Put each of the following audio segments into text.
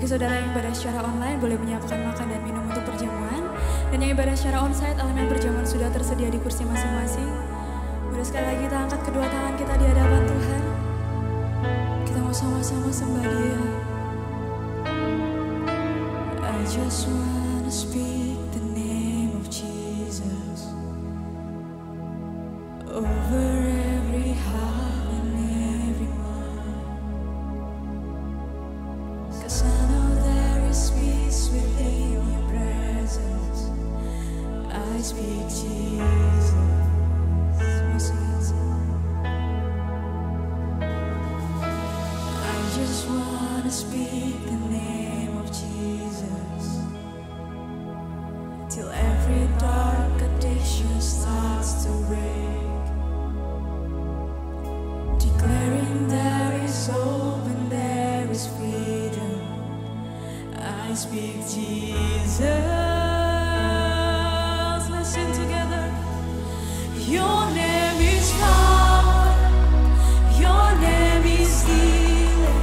Bagi saudara yang ibadah secara online boleh menyiapkan makan dan minum untuk perjamuan. Dan yang ibadah secara onsite, elemen perjamuan sudah tersedia di kursi masing-masing. Boleh sekali lagi kita angkat kedua tangan kita di hadapan Tuhan. Kita mau sama-sama sembah Dia. I just wanna speak the name of Jesus over every heart and every mind. 'Cause I know there is peace within your presence. I speak Jesus. I just wanna speak the name of Jesus till every dark addiction starts to break, declaring there is hope and there is freedom. I speak Jesus. Let's sing together. Your name is power. Your name is healing.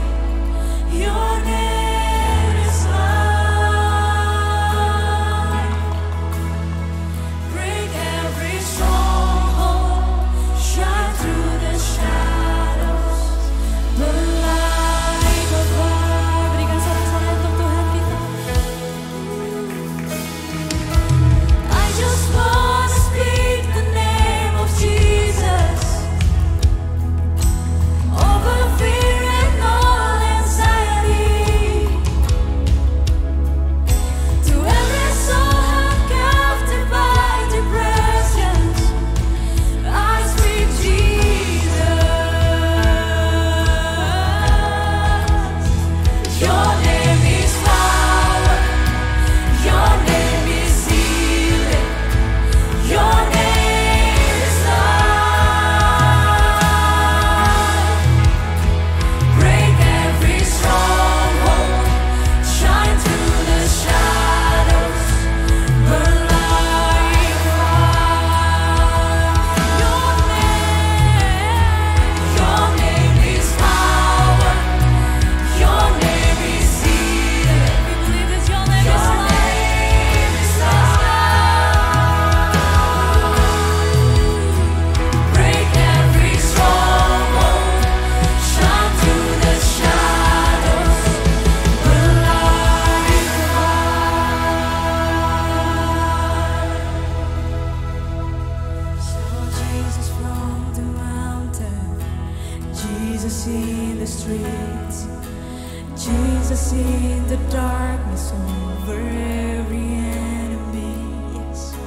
Your name is life. Break every stronghold. Shine through the shadows. The light of God. Berikan sorak-sorai untuk Tuhan kita. I just wanna speak the name of Jesus over fear and all anxiety. To every soul held captive by depression, I speak Jesus. Your name is power. Your name is healing. Your name is life. Break every stronghold. Shine through the shadows. Burn like fire. Your name is power. Your name is healing. We believe that your name is life. Break every stronghold. Shine through the shadows. Burn like fire. Shout Jesus from the mountain. Jesus in the streets. Jesus in the darkness over every enemy. Yes.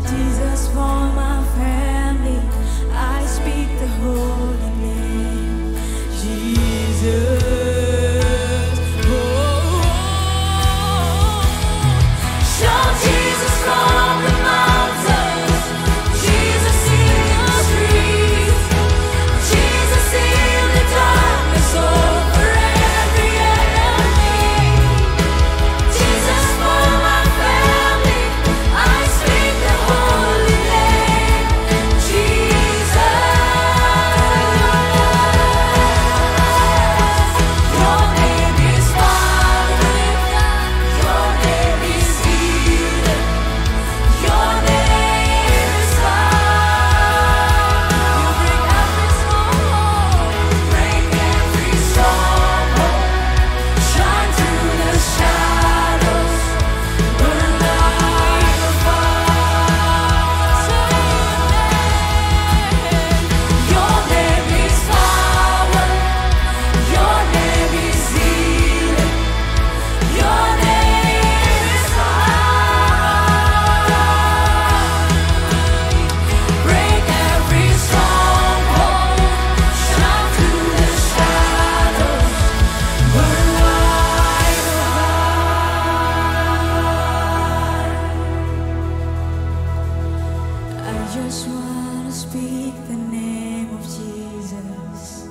Jesus for my family. I speak the holy name. Jesus. Oh. Shout Jesus from the mountains. Jesus in the streets. Jesus in the darkness over every enemy. Jesus for my family. I speak the holy name. Jesus. Your name is power. Your name is healing. Your name is life. You break every stronghold. Break every stronghold. Shine through the shadows. Burn like a fire. Your name is power. Your name is healing. Your name is life. Break every stronghold. Shine through the shadows. Burn like a fire. I just wanna speak the name of Jesus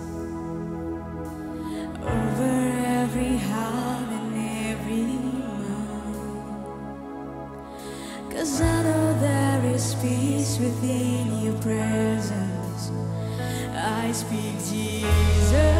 over every heart and every mind. 'Cause I know there is peace within your presence. I speak Jesus.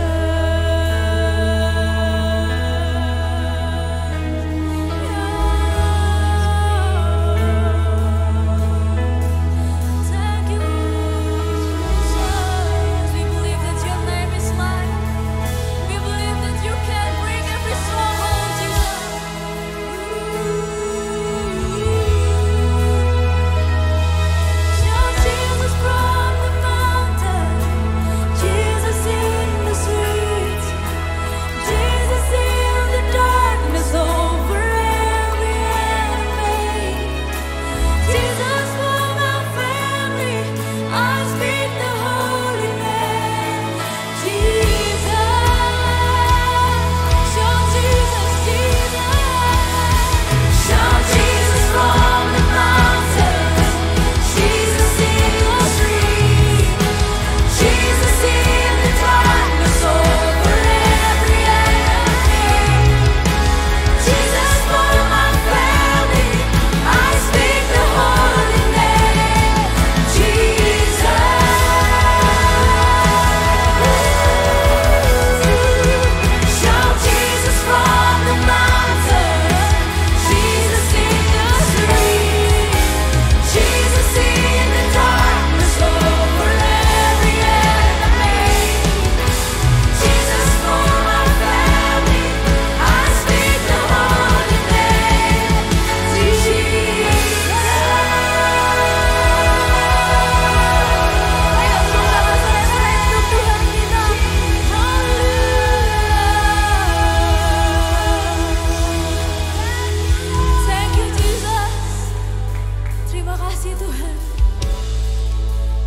kasih Tuhan.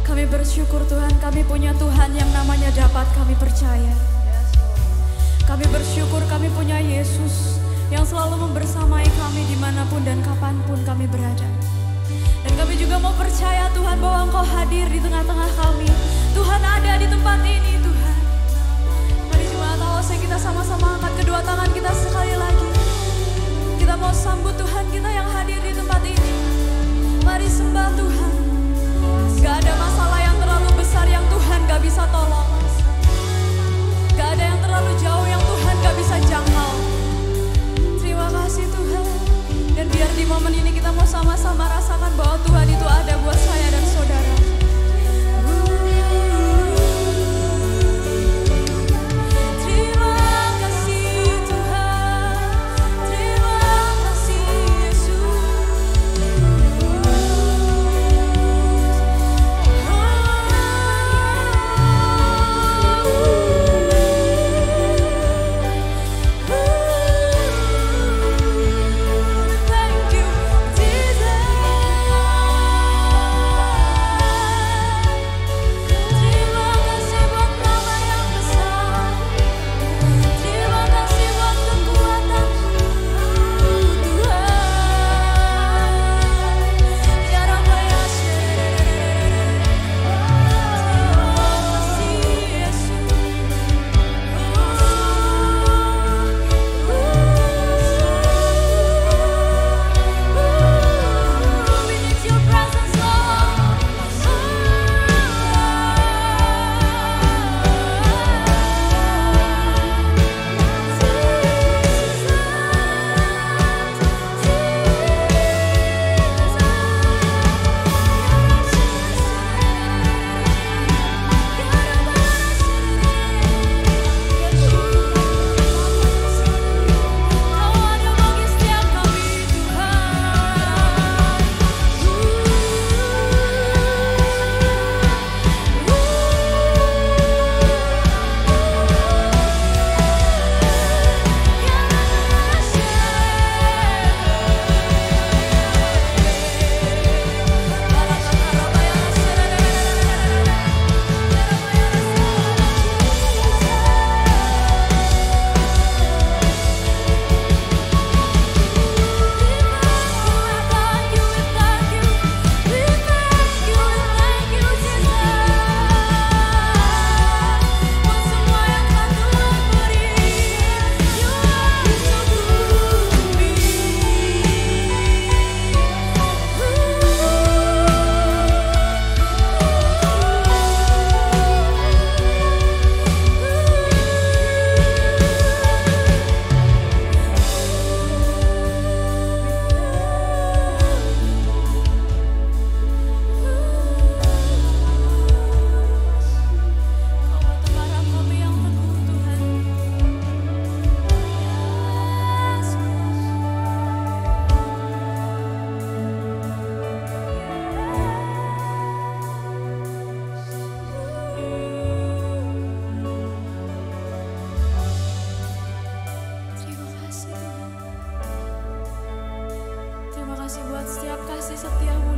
Kami bersyukur Tuhan, kami punya Tuhan yang namanya dapat kami percaya. Kami bersyukur kami punya Yesus yang selalu membersamai kami dimanapun dan kapanpun kami berada. Dan kami juga mau percaya Tuhan bahwa Engkau hadir di tengah-tengah kami. Tuhan ada di tempat ini Tuhan. Mari jemaat Alose kita sama-sama angkat kedua tangan kita sekali lagi. Kita mau sambut Tuhan kita yang hadir di tempat ini. Mari sembah Tuhan. Gak ada masalah yang terlalu besar yang Tuhan gak bisa tolong. Gak ada yang terlalu jauh yang Tuhan gak bisa jangkau. Terima kasih Tuhan. Dan biar di momen ini kita mau sama-sama rasakan bahwa Tuhan itu ada buat saya dan saudara. Setia kamu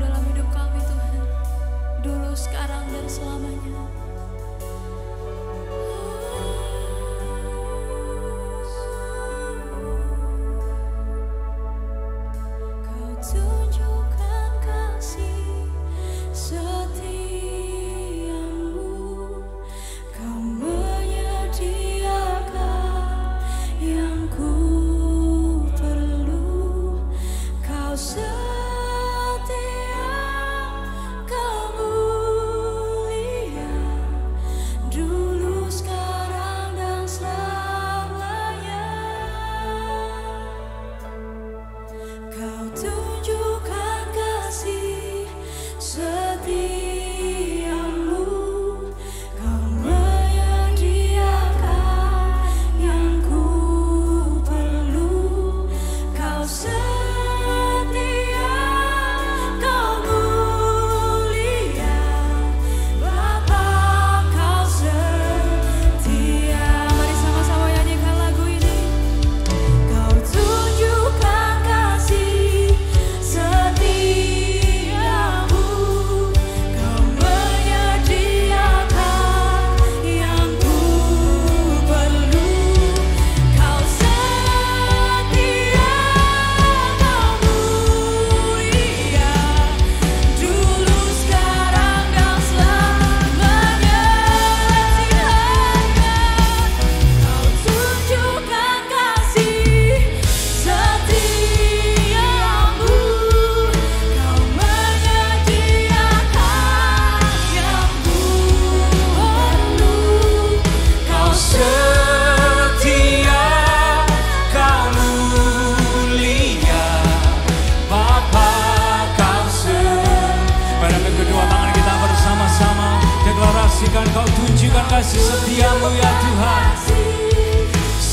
kasih setiamu ya Tuhan.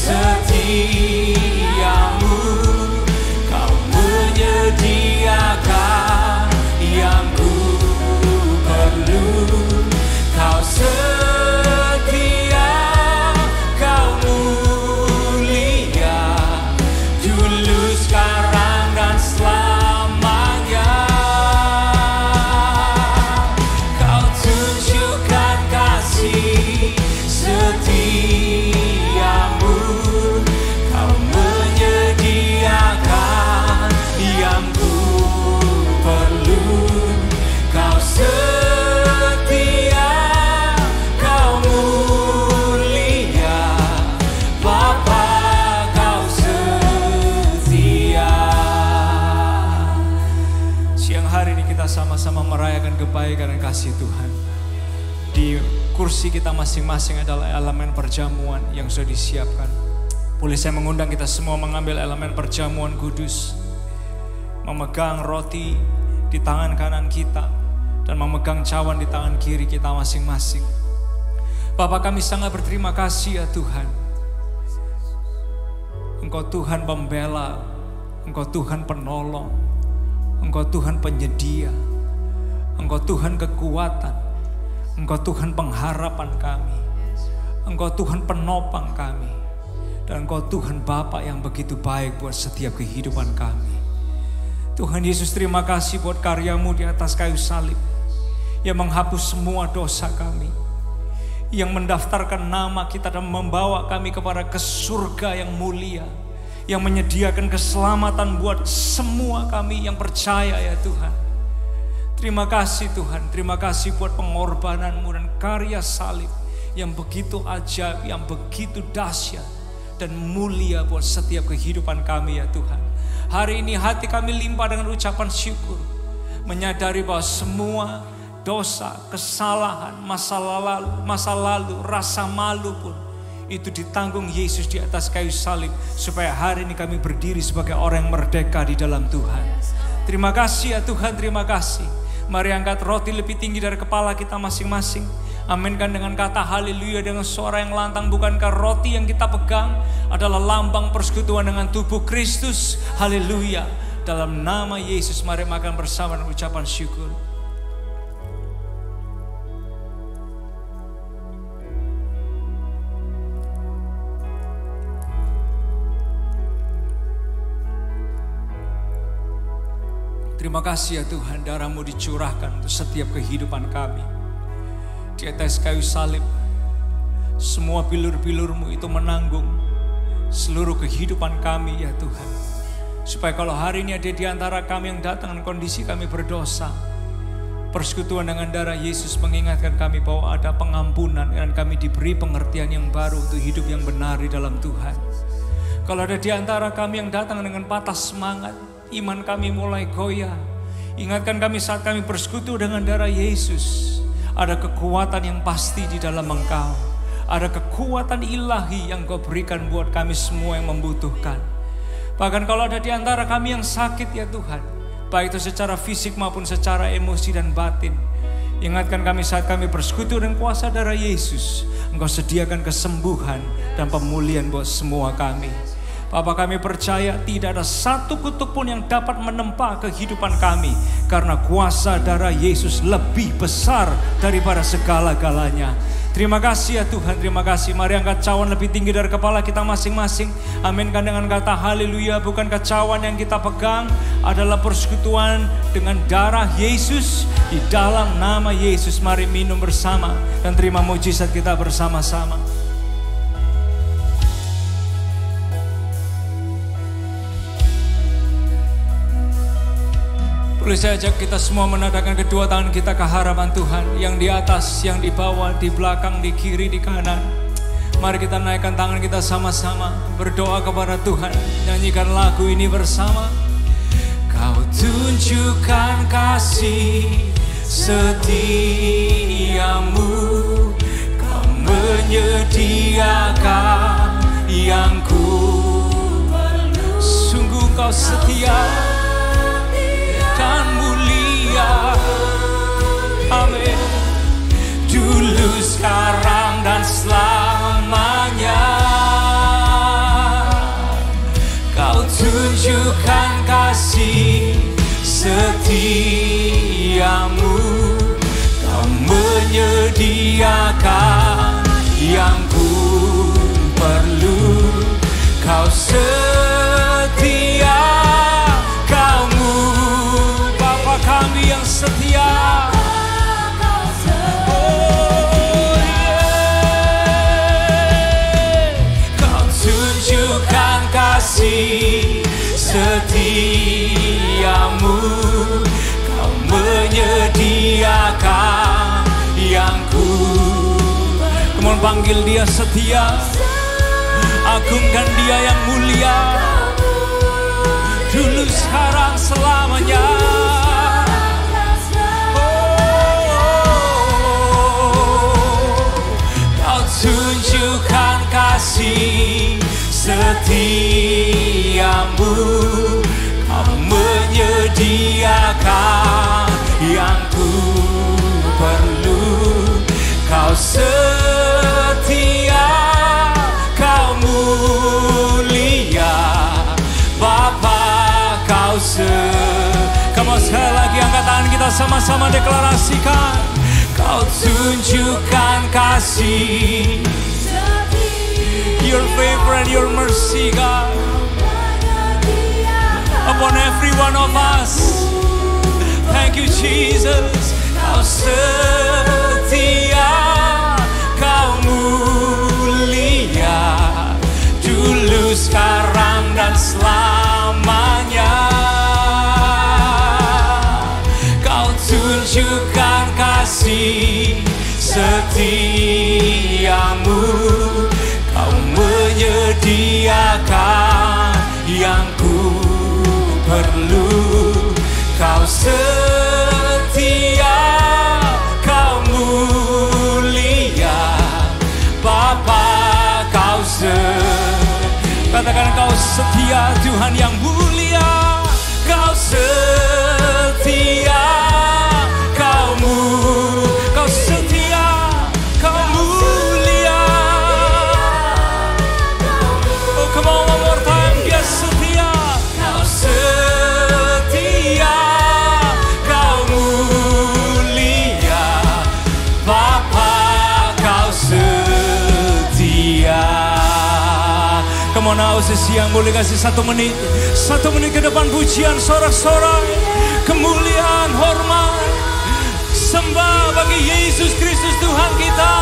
Setiamu, Kau menyediakan yang ku perlu. Kau setia, Kau mulia, dulu, sekarang, dan selamanya. Kau tunjukkan kasih setiamu, Kau menyediakan yang ku perlu. Kau setia, Kau mulia, Bapa, Kau setia. Siang hari ini kita sama-sama merayakan kebaikan dan kasih Tuhan. Di kursi kita masing-masing adalah elemen perjamuan yang sudah disiapkan. Boleh saya mengundang kita semua mengambil elemen perjamuan kudus, memegang roti di tangan kanan kita dan memegang cawan di tangan kiri kita masing-masing. Bapa, kami sangat berterima kasih ya Tuhan. Engkau Tuhan pembela, Engkau Tuhan penolong, Engkau Tuhan penyedia, Engkau Tuhan kekuatan, Engkau Tuhan pengharapan kami, Engkau Tuhan penopang kami, dan Engkau Tuhan Bapa yang begitu baik buat setiap kehidupan kami. Tuhan Yesus, terima kasih buat karya-Mu di atas kayu salib yang menghapus semua dosa kami, yang mendaftarkan nama kita dan membawa kami kepada ke surga yang mulia, yang menyediakan keselamatan buat semua kami yang percaya ya Tuhan. Terima kasih Tuhan, terima kasih buat pengorbanan-Mu dan karya salib yang begitu ajaib, yang begitu dahsyat dan mulia buat setiap kehidupan kami ya Tuhan. Hari ini hati kami limpah dengan ucapan syukur, menyadari bahwa semua dosa, kesalahan, masa lalu, rasa malu pun itu ditanggung Yesus di atas kayu salib, supaya hari ini kami berdiri sebagai orang yang merdeka di dalam Tuhan. Terima kasih ya Tuhan, terima kasih. Mari angkat roti lebih tinggi dari kepala kita masing-masing. Aminkan dengan kata haleluya dengan suara yang lantang. Bukankah roti yang kita pegang adalah lambang persekutuan dengan tubuh Kristus? Haleluya. Dalam nama Yesus mari makan bersama dengan ucapan syukur. Terima kasih ya Tuhan, darah-Mu dicurahkan untuk setiap kehidupan kami. Di atas kayu salib, semua bilur-bilur-Mu itu menanggung seluruh kehidupan kami ya Tuhan. Supaya kalau hari ini ada di antara kami yang datang dengan kondisi kami berdosa, persekutuan dengan darah Yesus mengingatkan kami bahwa ada pengampunan dan kami diberi pengertian yang baru untuk hidup yang benar di dalam Tuhan. Kalau ada di antara kami yang datang dengan patah semangat, iman kami mulai goyah, ingatkan kami saat kami bersekutu dengan darah Yesus. Ada kekuatan yang pasti di dalam Engkau. Ada kekuatan ilahi yang Kau berikan buat kami semua yang membutuhkan. Bahkan kalau ada di antara kami yang sakit ya Tuhan, baik itu secara fisik maupun secara emosi dan batin, ingatkan kami saat kami bersekutu dengan kuasa darah Yesus. Engkau sediakan kesembuhan dan pemulihan buat semua kami. Bapa, kami percaya tidak ada satu kutuk pun yang dapat menempa kehidupan kami, karena kuasa darah Yesus lebih besar daripada segala-galanya. Terima kasih ya Tuhan, terima kasih. Mari angkat cawan lebih tinggi dari kepala kita masing-masing. Aminkan dengan kata haleluya. Bukankah cawan yang kita pegang adalah persekutuan dengan darah Yesus? Di dalam nama Yesus mari minum bersama dan terima mujizat kita bersama-sama. Boleh saya ajak kita semua menadahkan kedua tangan kita ke harapan Tuhan. Yang di atas, yang di bawah, di belakang, di kiri, di kanan. Mari kita naikkan tangan kita sama-sama, berdoa kepada Tuhan. Nyanyikan lagu ini bersama. Kau tunjukkan kasih setiamu, Kau menyediakan yang ku perlu. Sungguh Kau setia dan mulia, amin. Dulu, sekarang, dan setiamu, Kau menyediakan yang ku perlu. Kau setia, Bapa kami yang setia. Oh yeah. Kau tunjukkan kasih setiamu, Kau menyediakan yang ku. Come on, panggil Dia setia, agungkan Dia yang mulia, dulu sekarang selamanya. Kau tunjukkan kasih setiamu, Kau menyediakan yang ku perlu. Kau setia, Kau mulia, Bapa Kau Kamu sekali lagi angkat tangan kita sama-sama deklarasikan. Kau tunjukkan kasih, Your favor and Your mercy, God, upon every one of us. Thank you, Jesus. Kau setia, Kau mulia, dulu, sekarang, dan selamanya. Kau tunjukkan kasih setiamu, Kau menyediakan yang ku perlu. Kau setia, Kau mulia, Bapa Kau katakan Kau setia, Tuhan yang mulia. Kau setia, Kau setia, Kau mulia. Oh, come on, one more time. Dia setia. Kau setia, Kau mulia, Bapa Kau setia. Come on now, sesiang boleh kasih 1 menit. 1 menit ke depan pujian, sorak-sorai, kemuliaan, hormat, sembah bagi Yesus Kristus Tuhan kita.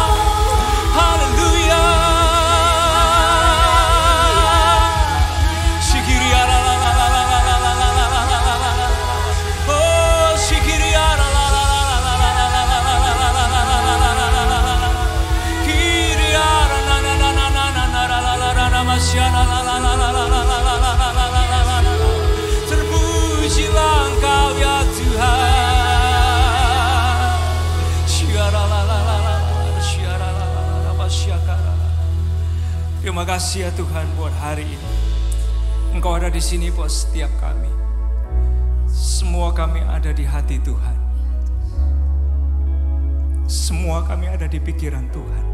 Haleluya. Terpujilah Engkau ya Tuhan. Terima kasih ya Tuhan buat hari ini. Engkau ada di sini buat setiap kami. Semua kami ada di hati Tuhan. Semua kami ada di pikiran Tuhan.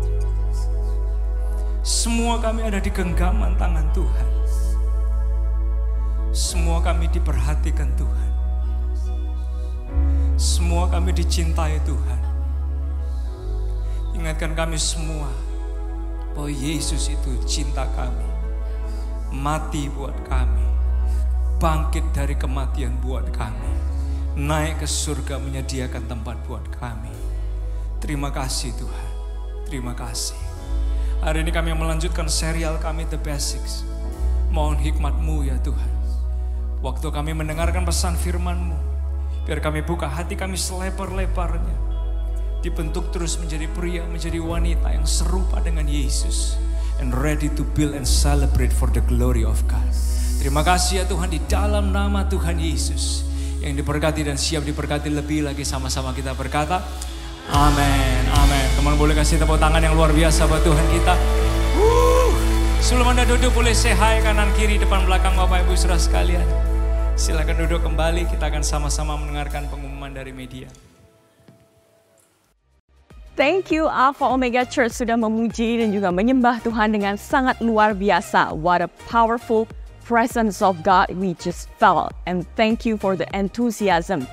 Semua kami ada di genggaman tangan Tuhan. Semua kami diperhatikan Tuhan. Semua kami dicintai Tuhan. Ingatkan kami semua bahwa Yesus itu cinta kami, mati buat kami, bangkit dari kematian buat kami, naik ke surga menyediakan tempat buat kami. Terima kasih Tuhan, terima kasih. Hari ini kami melanjutkan serial kami The Basics. Mohon hikmat-Mu ya Tuhan. Waktu kami mendengarkan pesan firman-Mu, biar kami buka hati kami selebar-lebarnya, dibentuk terus menjadi pria, menjadi wanita yang serupa dengan Yesus, and ready to build and celebrate for the glory of God. Terima kasih ya Tuhan, di dalam nama Tuhan Yesus yang diberkati dan siap diberkati lebih lagi, sama-sama kita berkata amin, amin. Teman boleh kasih tepuk tangan yang luar biasa buat Tuhan kita. Sebelum Anda duduk boleh say hi kanan kiri depan belakang Bapak Ibu Saudara sekalian. Silakan duduk kembali, kita akan sama-sama mendengarkan pengumuman dari media. Thank you Alpha Omega Church sudah memuji dan juga menyembah Tuhan dengan sangat luar biasa. What a powerful presence of God we just felt. And thank you for the enthusiasm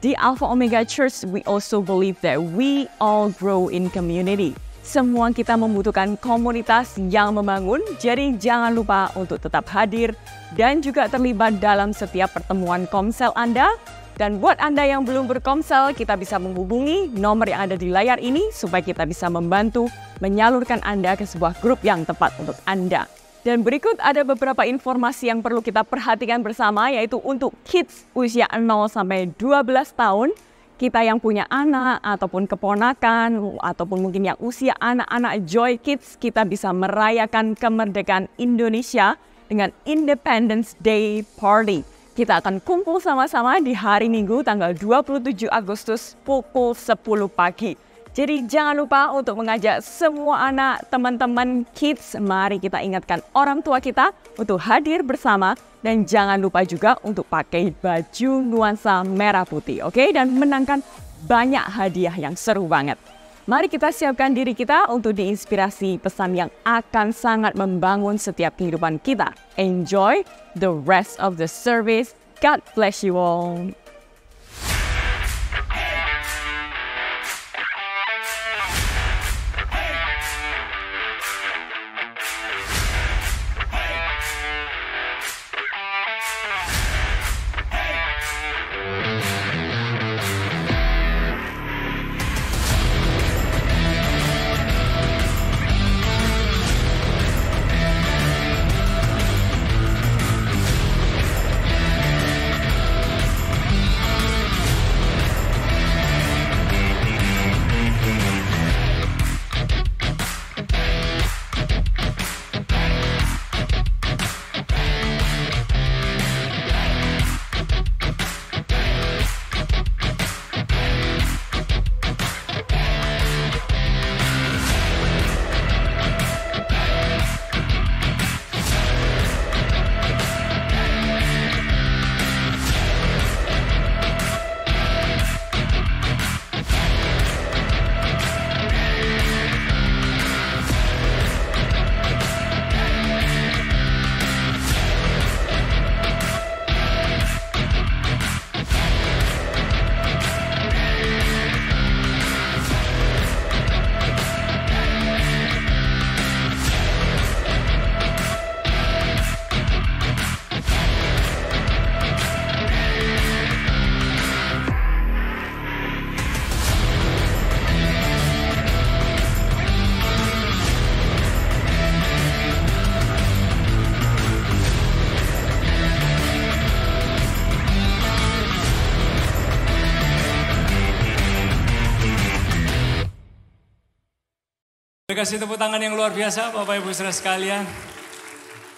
Di Alpha Omega Church, we also believe that we all grow in community. Semua kita membutuhkan komunitas yang membangun, jadi jangan lupa untuk tetap hadir dan juga terlibat dalam setiap pertemuan komsel Anda. Dan buat Anda yang belum berkomsel, kita bisa menghubungi nomor yang ada di layar ini supaya kita bisa membantu menyalurkan Anda ke sebuah grup yang tepat untuk Anda. Dan berikut ada beberapa informasi yang perlu kita perhatikan bersama, yaitu untuk kids usia 0 sampai 12 tahun, kita yang punya anak ataupun keponakan ataupun mungkin yang usia anak-anak Joy Kids, kita bisa merayakan kemerdekaan Indonesia dengan Independence Day Party. Kita akan kumpul sama-sama di hari Minggu tanggal 27 Agustus pukul 10 pagi. Jadi jangan lupa untuk mengajak semua anak, teman-teman kids, mari kita ingatkan orang tua kita untuk hadir bersama. Dan jangan lupa juga untuk pakai baju nuansa merah putih, oke? Dan menangkan banyak hadiah yang seru banget. Mari kita siapkan diri kita untuk diinspirasi pesan yang akan sangat membangun setiap kehidupan kita. Enjoy the rest of the service. God bless you all. Kasih tepuk tangan yang luar biasa Bapak Ibu Saudara sekalian.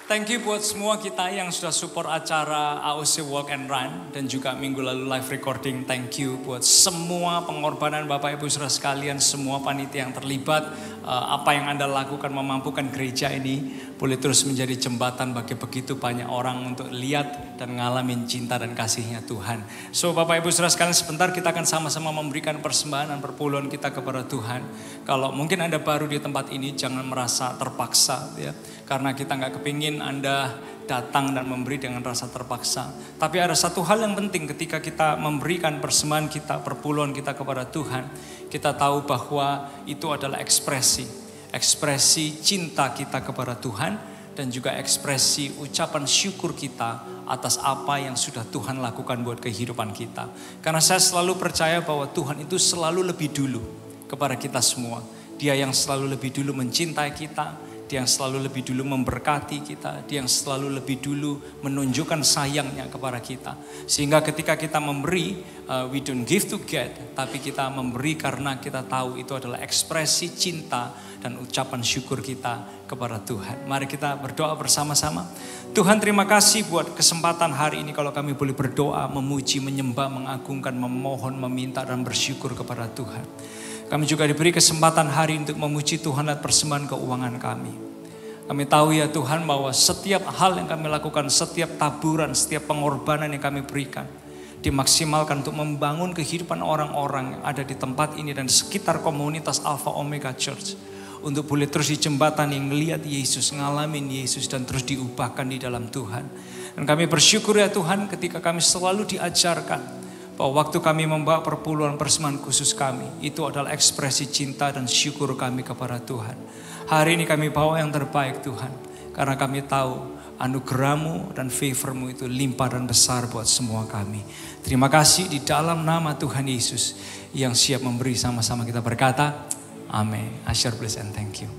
Thank you buat semua kita yang sudah support acara AOC Walk and Run dan juga minggu lalu live recording. Thank you buat semua pengorbanan Bapak Ibu Saudara sekalian, semua panitia yang terlibat. Apa yang Anda lakukan memampukan gereja ini boleh terus menjadi jembatan bagi begitu banyak orang untuk lihat dan ngalamin cinta dan kasihnya Tuhan. So Bapak Ibu Saudara sekalian, sebentar kita akan sama-sama memberikan persembahan dan perpuluhan kita kepada Tuhan. Kalau mungkin Anda baru di tempat ini, jangan merasa terpaksa ya. Karena kita nggak kepingin Anda datang dan memberi dengan rasa terpaksa. Tapi ada satu hal yang penting ketika kita memberikan persembahan kita, perpuluhan kita kepada Tuhan. Kita tahu bahwa itu adalah ekspresi cinta kita kepada Tuhan. Dan juga ekspresi ucapan syukur kita atas apa yang sudah Tuhan lakukan buat kehidupan kita. Karena saya selalu percaya bahwa Tuhan itu selalu lebih dulu kepada kita semua. Dia yang selalu lebih dulu mencintai kita. Dia yang selalu lebih dulu memberkati kita. Dia yang selalu lebih dulu menunjukkan sayangnya kepada kita. Sehingga ketika kita memberi, we don't give to get. Tapi kita memberi karena kita tahu itu adalah ekspresi cinta dan ucapan syukur kita kepada Tuhan. Mari kita berdoa bersama-sama. Tuhan, terima kasih buat kesempatan hari ini kalau kami boleh berdoa, memuji, menyembah, mengagungkan, memohon, meminta dan bersyukur kepada Tuhan. Kami juga diberi kesempatan hari untuk memuji Tuhan lewat persembahan keuangan kami. Kami tahu ya Tuhan bahwa setiap hal yang kami lakukan, setiap taburan, setiap pengorbanan yang kami berikan, dimaksimalkan untuk membangun kehidupan orang-orang yang ada di tempat ini dan sekitar komunitas Alpha Omega Church. Untuk boleh terus di jembatan yang melihat Yesus, ngalamin Yesus dan terus diubahkan di dalam Tuhan. Dan kami bersyukur ya Tuhan ketika kami selalu diajarkan bahwa waktu kami membawa perpuluhan persembahan khusus kami, itu adalah ekspresi cinta dan syukur kami kepada Tuhan. Hari ini kami bawa yang terbaik Tuhan, karena kami tahu anugerah-Mu dan favor-Mu itu limpah dan besar buat semua kami. Terima kasih di dalam nama Tuhan Yesus yang siap memberi, sama-sama kita berkata, amin. I share bless and thank you.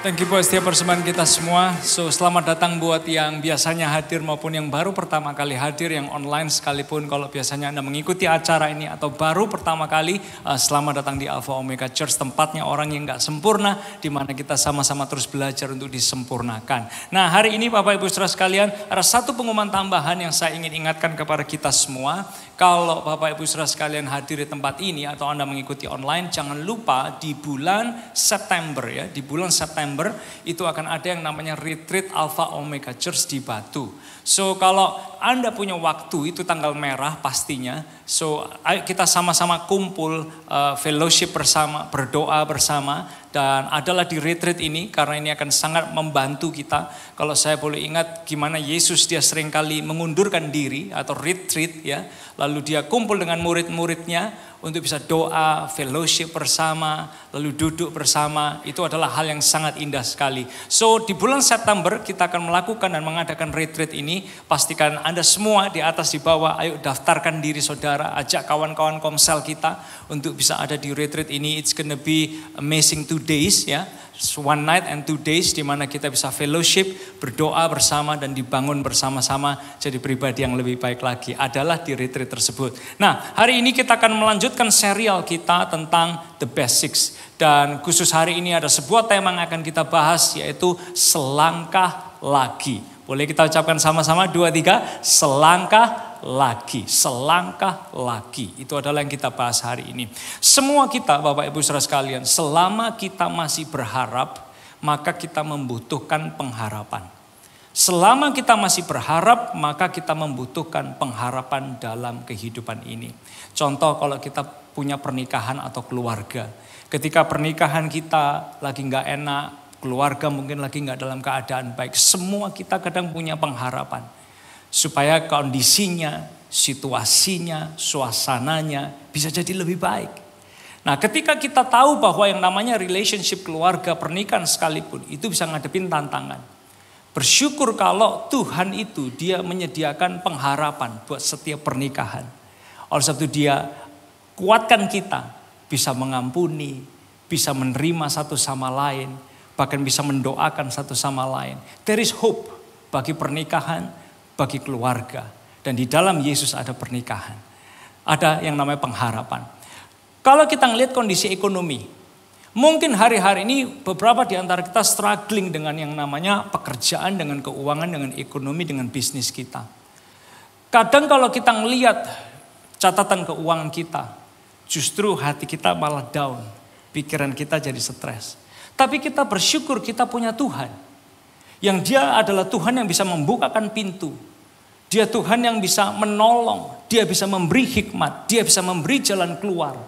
Thank you buat setiap persembahan kita semua. So selamat datang buat yang biasanya hadir maupun yang baru pertama kali hadir, yang online sekalipun. Kalau biasanya Anda mengikuti acara ini atau baru pertama kali, selamat datang di Alpha Omega Church, tempatnya orang yang gak sempurna, di mana kita sama-sama terus belajar untuk disempurnakan. Nah, hari ini Bapak Ibu Saudara sekalian, ada satu pengumuman tambahan yang saya ingin ingatkan kepada kita semua. Kalau Bapak Ibu Saudara sekalian hadir di tempat ini atau Anda mengikuti online, jangan lupa di bulan September ya, di bulan September itu akan ada yang namanya retreat Alpha Omega Church di Batu. So kalau Anda punya waktu, itu tanggal merah pastinya. So ayo kita sama-sama kumpul, fellowship bersama, berdoa bersama. Dan adalah di retreat ini, karena ini akan sangat membantu kita. Kalau saya boleh ingat gimana Yesus dia seringkali mengundurkan diri atau retreat ya. Lalu dia kumpul dengan murid-muridnya untuk bisa doa, fellowship bersama, lalu duduk bersama. Itu adalah hal yang sangat indah sekali. So di bulan September kita akan melakukan dan mengadakan retreat ini. Pastikan Anda semua di atas di bawah, ayo daftarkan diri saudara, ajak kawan-kawan komsel kita untuk bisa ada di retreat ini. It's gonna be amazing 2 days ya. One night and 2 days di mana kita bisa fellowship, berdoa bersama dan dibangun bersama-sama jadi pribadi yang lebih baik lagi. Adalah di retreat tersebut. Nah, hari ini kita akan melanjutkan serial kita tentang The Basics. Dan khusus hari ini ada sebuah tema yang akan kita bahas, yaitu selangkah lagi. Boleh kita ucapkan sama-sama 2, 3, selangkah lagi, selangkah lagi. Itu adalah yang kita bahas hari ini. Semua kita Bapak Ibu Saudara sekalian, selama kita masih berharap, maka kita membutuhkan pengharapan. Selama kita masih berharap, maka kita membutuhkan pengharapan dalam kehidupan ini. Contoh kalau kita punya pernikahan atau keluarga. Ketika pernikahan kita lagi gak enak, keluarga mungkin lagi gak dalam keadaan baik. Semua kita kadang punya pengharapan. Supaya kondisinya, situasinya, suasananya bisa jadi lebih baik. Nah, ketika kita tahu bahwa yang namanya relationship keluarga, pernikahan sekalipun, itu bisa ngadepin tantangan. Bersyukur kalau Tuhan itu dia menyediakan pengharapan buat setiap pernikahan. Oleh sebab itu dia kuatkan kita bisa mengampuni, bisa menerima satu sama lain, bahkan bisa mendoakan satu sama lain. There is hope bagi pernikahan, bagi keluarga. Dan di dalam Yesus ada pernikahan. Ada yang namanya pengharapan. Kalau kita ngelihat kondisi ekonomi, mungkin hari-hari ini beberapa di antara kita struggling dengan yang namanya pekerjaan, dengan keuangan, dengan ekonomi, dengan bisnis kita. Kadang kalau kita ngelihat catatan keuangan kita, justru hati kita malah down. Pikiran kita jadi stres. Tapi kita bersyukur kita punya Tuhan. Yang dia adalah Tuhan yang bisa membukakan pintu. Dia Tuhan yang bisa menolong, dia bisa memberi hikmat, dia bisa memberi jalan keluar.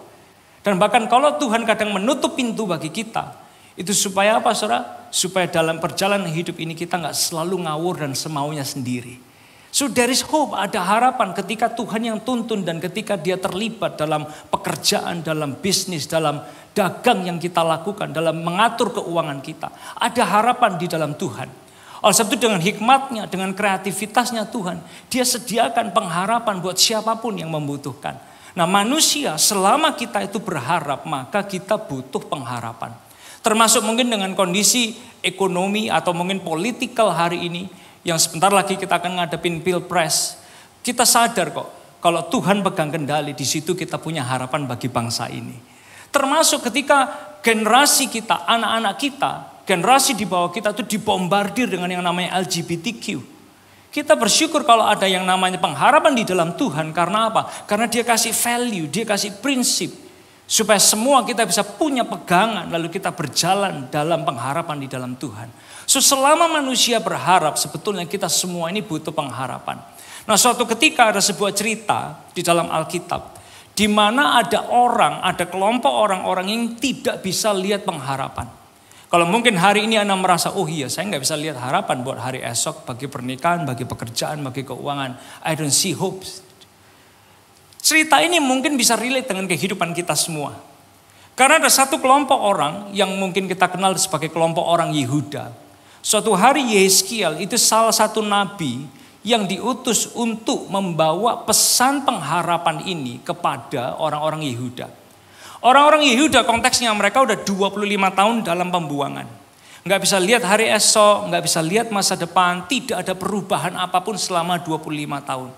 Dan bahkan kalau Tuhan kadang menutup pintu bagi kita, itu supaya apa saudara? Supaya dalam perjalanan hidup ini kita gak selalu ngawur dan semaunya sendiri. So there is hope, ada harapan ketika Tuhan yang tuntun dan ketika dia terlibat dalam pekerjaan, dalam bisnis, dalam dagang yang kita lakukan, dalam mengatur keuangan kita. Ada harapan di dalam Tuhan. Oleh sebab itu dengan hikmatnya, dengan kreativitasnya Tuhan, dia sediakan pengharapan buat siapapun yang membutuhkan. Nah, manusia selama kita itu berharap, maka kita butuh pengharapan. Termasuk mungkin dengan kondisi ekonomi atau mungkin politikal hari ini, yang sebentar lagi kita akan ngadepin pilpres. Kita sadar kok, kalau Tuhan pegang kendali, di situ kita punya harapan bagi bangsa ini. Termasuk ketika generasi kita, anak-anak kita, generasi di bawah kita itu dibombardir dengan yang namanya LGBTQ. Kita bersyukur kalau ada yang namanya pengharapan di dalam Tuhan. Karena apa? Karena dia kasih value, dia kasih prinsip. Supaya semua kita bisa punya pegangan, lalu kita berjalan dalam pengharapan di dalam Tuhan. So, selama manusia berharap, sebetulnya kita semua ini butuh pengharapan. Nah, suatu ketika ada sebuah cerita di dalam Alkitab, di mana ada orang, ada kelompok orang-orang yang tidak bisa lihat pengharapan. Kalau mungkin hari ini Anda merasa, oh iya saya nggak bisa lihat harapan buat hari esok, bagi pernikahan, bagi pekerjaan, bagi keuangan. I don't see hope. Cerita ini mungkin bisa relate dengan kehidupan kita semua. Karena ada satu kelompok orang yang mungkin kita kenal sebagai kelompok orang Yehuda. Suatu hari Yehezkiel itu salah satu nabi yang diutus untuk membawa pesan pengharapan ini kepada orang-orang Yehuda. Orang-orang Yehuda konteksnya mereka udah 25 tahun dalam pembuangan. Nggak bisa lihat hari esok, nggak bisa lihat masa depan, tidak ada perubahan apapun selama 25 tahun.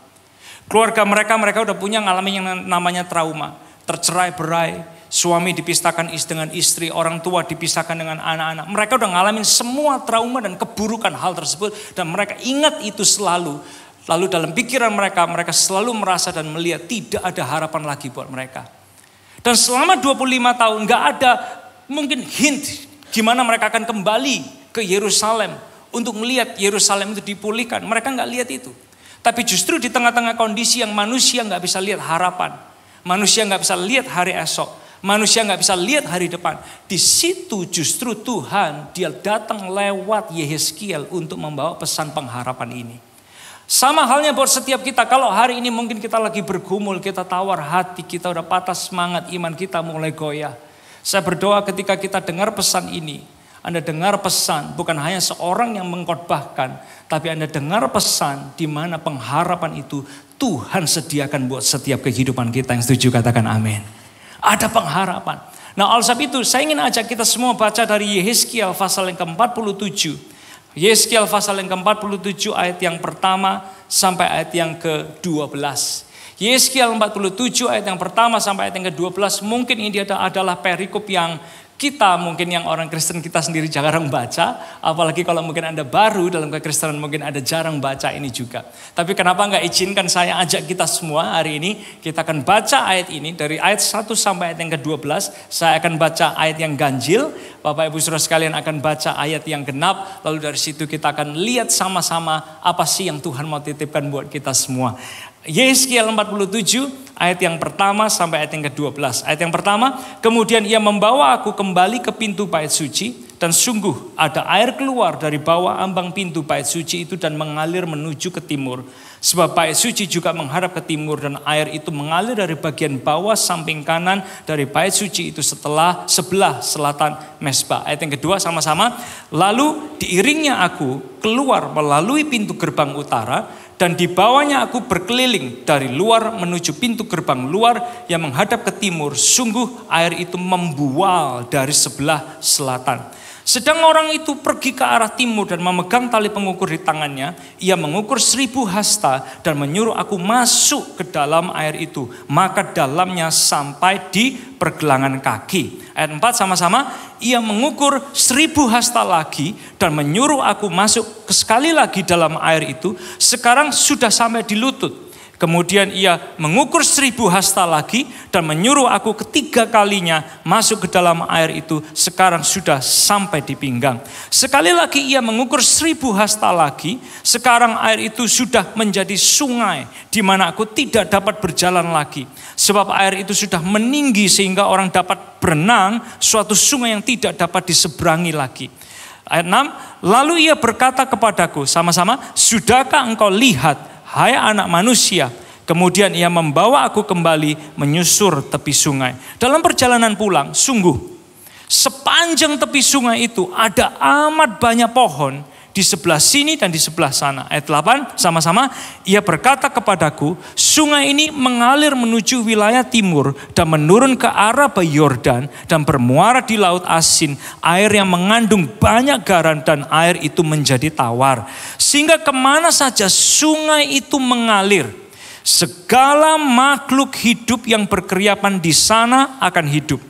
Keluarga mereka udah punya ngalamin yang namanya trauma. Tercerai-berai, suami dipisahkan dengan istri, orang tua dipisahkan dengan anak-anak. Mereka udah ngalamin semua trauma dan keburukan hal tersebut. Dan mereka ingat itu selalu. Lalu dalam pikiran mereka selalu merasa dan melihat tidak ada harapan lagi buat mereka. Dan selama 25 tahun gak ada mungkin hint gimana mereka akan kembali ke Yerusalem untuk melihat Yerusalem itu dipulihkan. Mereka gak lihat itu. Tapi justru di tengah-tengah kondisi yang manusia gak bisa lihat harapan. Manusia gak bisa lihat hari esok. Manusia gak bisa lihat hari depan. Di situ justru Tuhan dia datang lewat Yehezkiel untuk membawa pesan pengharapan ini. Sama halnya buat setiap kita, kalau hari ini mungkin kita lagi bergumul, kita tawar hati, kita udah patah semangat, iman kita mulai goyah. Saya berdoa ketika kita dengar pesan ini, Anda dengar pesan bukan hanya seorang yang mengkhotbahkan, tapi Anda dengar pesan di mana pengharapan itu Tuhan sediakan buat setiap kehidupan kita. Yang setuju katakan amin. Ada pengharapan. Nah, oleh sebab itu saya ingin ajak kita semua baca dari Yehezkiel pasal yang ke-47. Yehezkiel pasal yang ke-47 ayat yang pertama sampai ayat yang ke-12. Yehezkiel 47 ayat yang pertama sampai ayat yang ke-12. Mungkin ini adalah perikop yang kita mungkin yang orang Kristen kita sendiri jarang baca. Apalagi kalau mungkin Anda baru dalam kekristenan mungkin Anda jarang baca ini juga. Tapi kenapa enggak izinkan saya ajak kita semua hari ini. Kita akan baca ayat ini dari ayat 1 sampai ayat yang ke-12. Saya akan baca ayat yang ganjil. Bapak Ibu Saudara sekalian akan baca ayat yang genap. Lalu dari situ kita akan lihat sama-sama apa sih yang Tuhan mau titipkan buat kita semua. Yehezkiel 47 ayat yang pertama sampai ayat yang ke-12. Ayat yang pertama, kemudian ia membawa aku kembali ke pintu bait suci dan sungguh ada air keluar dari bawah ambang pintu bait suci itu dan mengalir menuju ke timur. Sebab bait suci juga menghadap ke timur dan air itu mengalir dari bagian bawah samping kanan dari bait suci itu sebelah selatan mesbah. Ayat yang kedua sama-sama. Lalu diiringnya aku keluar melalui pintu gerbang utara. Dan di bawahnya aku berkeliling dari luar menuju pintu gerbang luar yang menghadap ke timur. Sungguh air itu membual dari sebelah selatan. Sedang orang itu pergi ke arah timur dan memegang tali pengukur di tangannya. Ia mengukur 1000 hasta dan menyuruh aku masuk ke dalam air itu. Maka dalamnya sampai di pergelangan kaki. Ayat 4 sama-sama. Ia mengukur 1000 hasta lagi dan menyuruh aku masuk sekali lagi dalam air itu. Sekarang sudah sampai di lutut. Kemudian ia mengukur 1000 hasta lagi dan menyuruh aku ketiga kalinya masuk ke dalam air itu. Sekarang sudah sampai di pinggang. Sekali lagi ia mengukur 1000 hasta lagi. Sekarang air itu sudah menjadi sungai di mana aku tidak dapat berjalan lagi. Sebab air itu sudah meninggi sehingga orang dapat berenang, suatu sungai yang tidak dapat diseberangi lagi. Ayat 6, lalu ia berkata kepadaku sama-sama, sudahkah engkau lihat hai anak manusia? Kemudian ia membawa aku kembali menyusur tepi sungai. Dalam perjalanan pulang, sungguh sepanjang tepi sungai itu ada amat banyak pohon di sebelah sini dan di sebelah sana. Ayat 8 sama-sama, ia berkata kepadaku, sungai ini mengalir menuju wilayah timur dan menurun ke arah Bayi Yordan dan bermuara di Laut Asin, air yang mengandung banyak garam dan air itu menjadi tawar. Sehingga kemana saja sungai itu mengalir, segala makhluk hidup yang berkeriapan di sana akan hidup.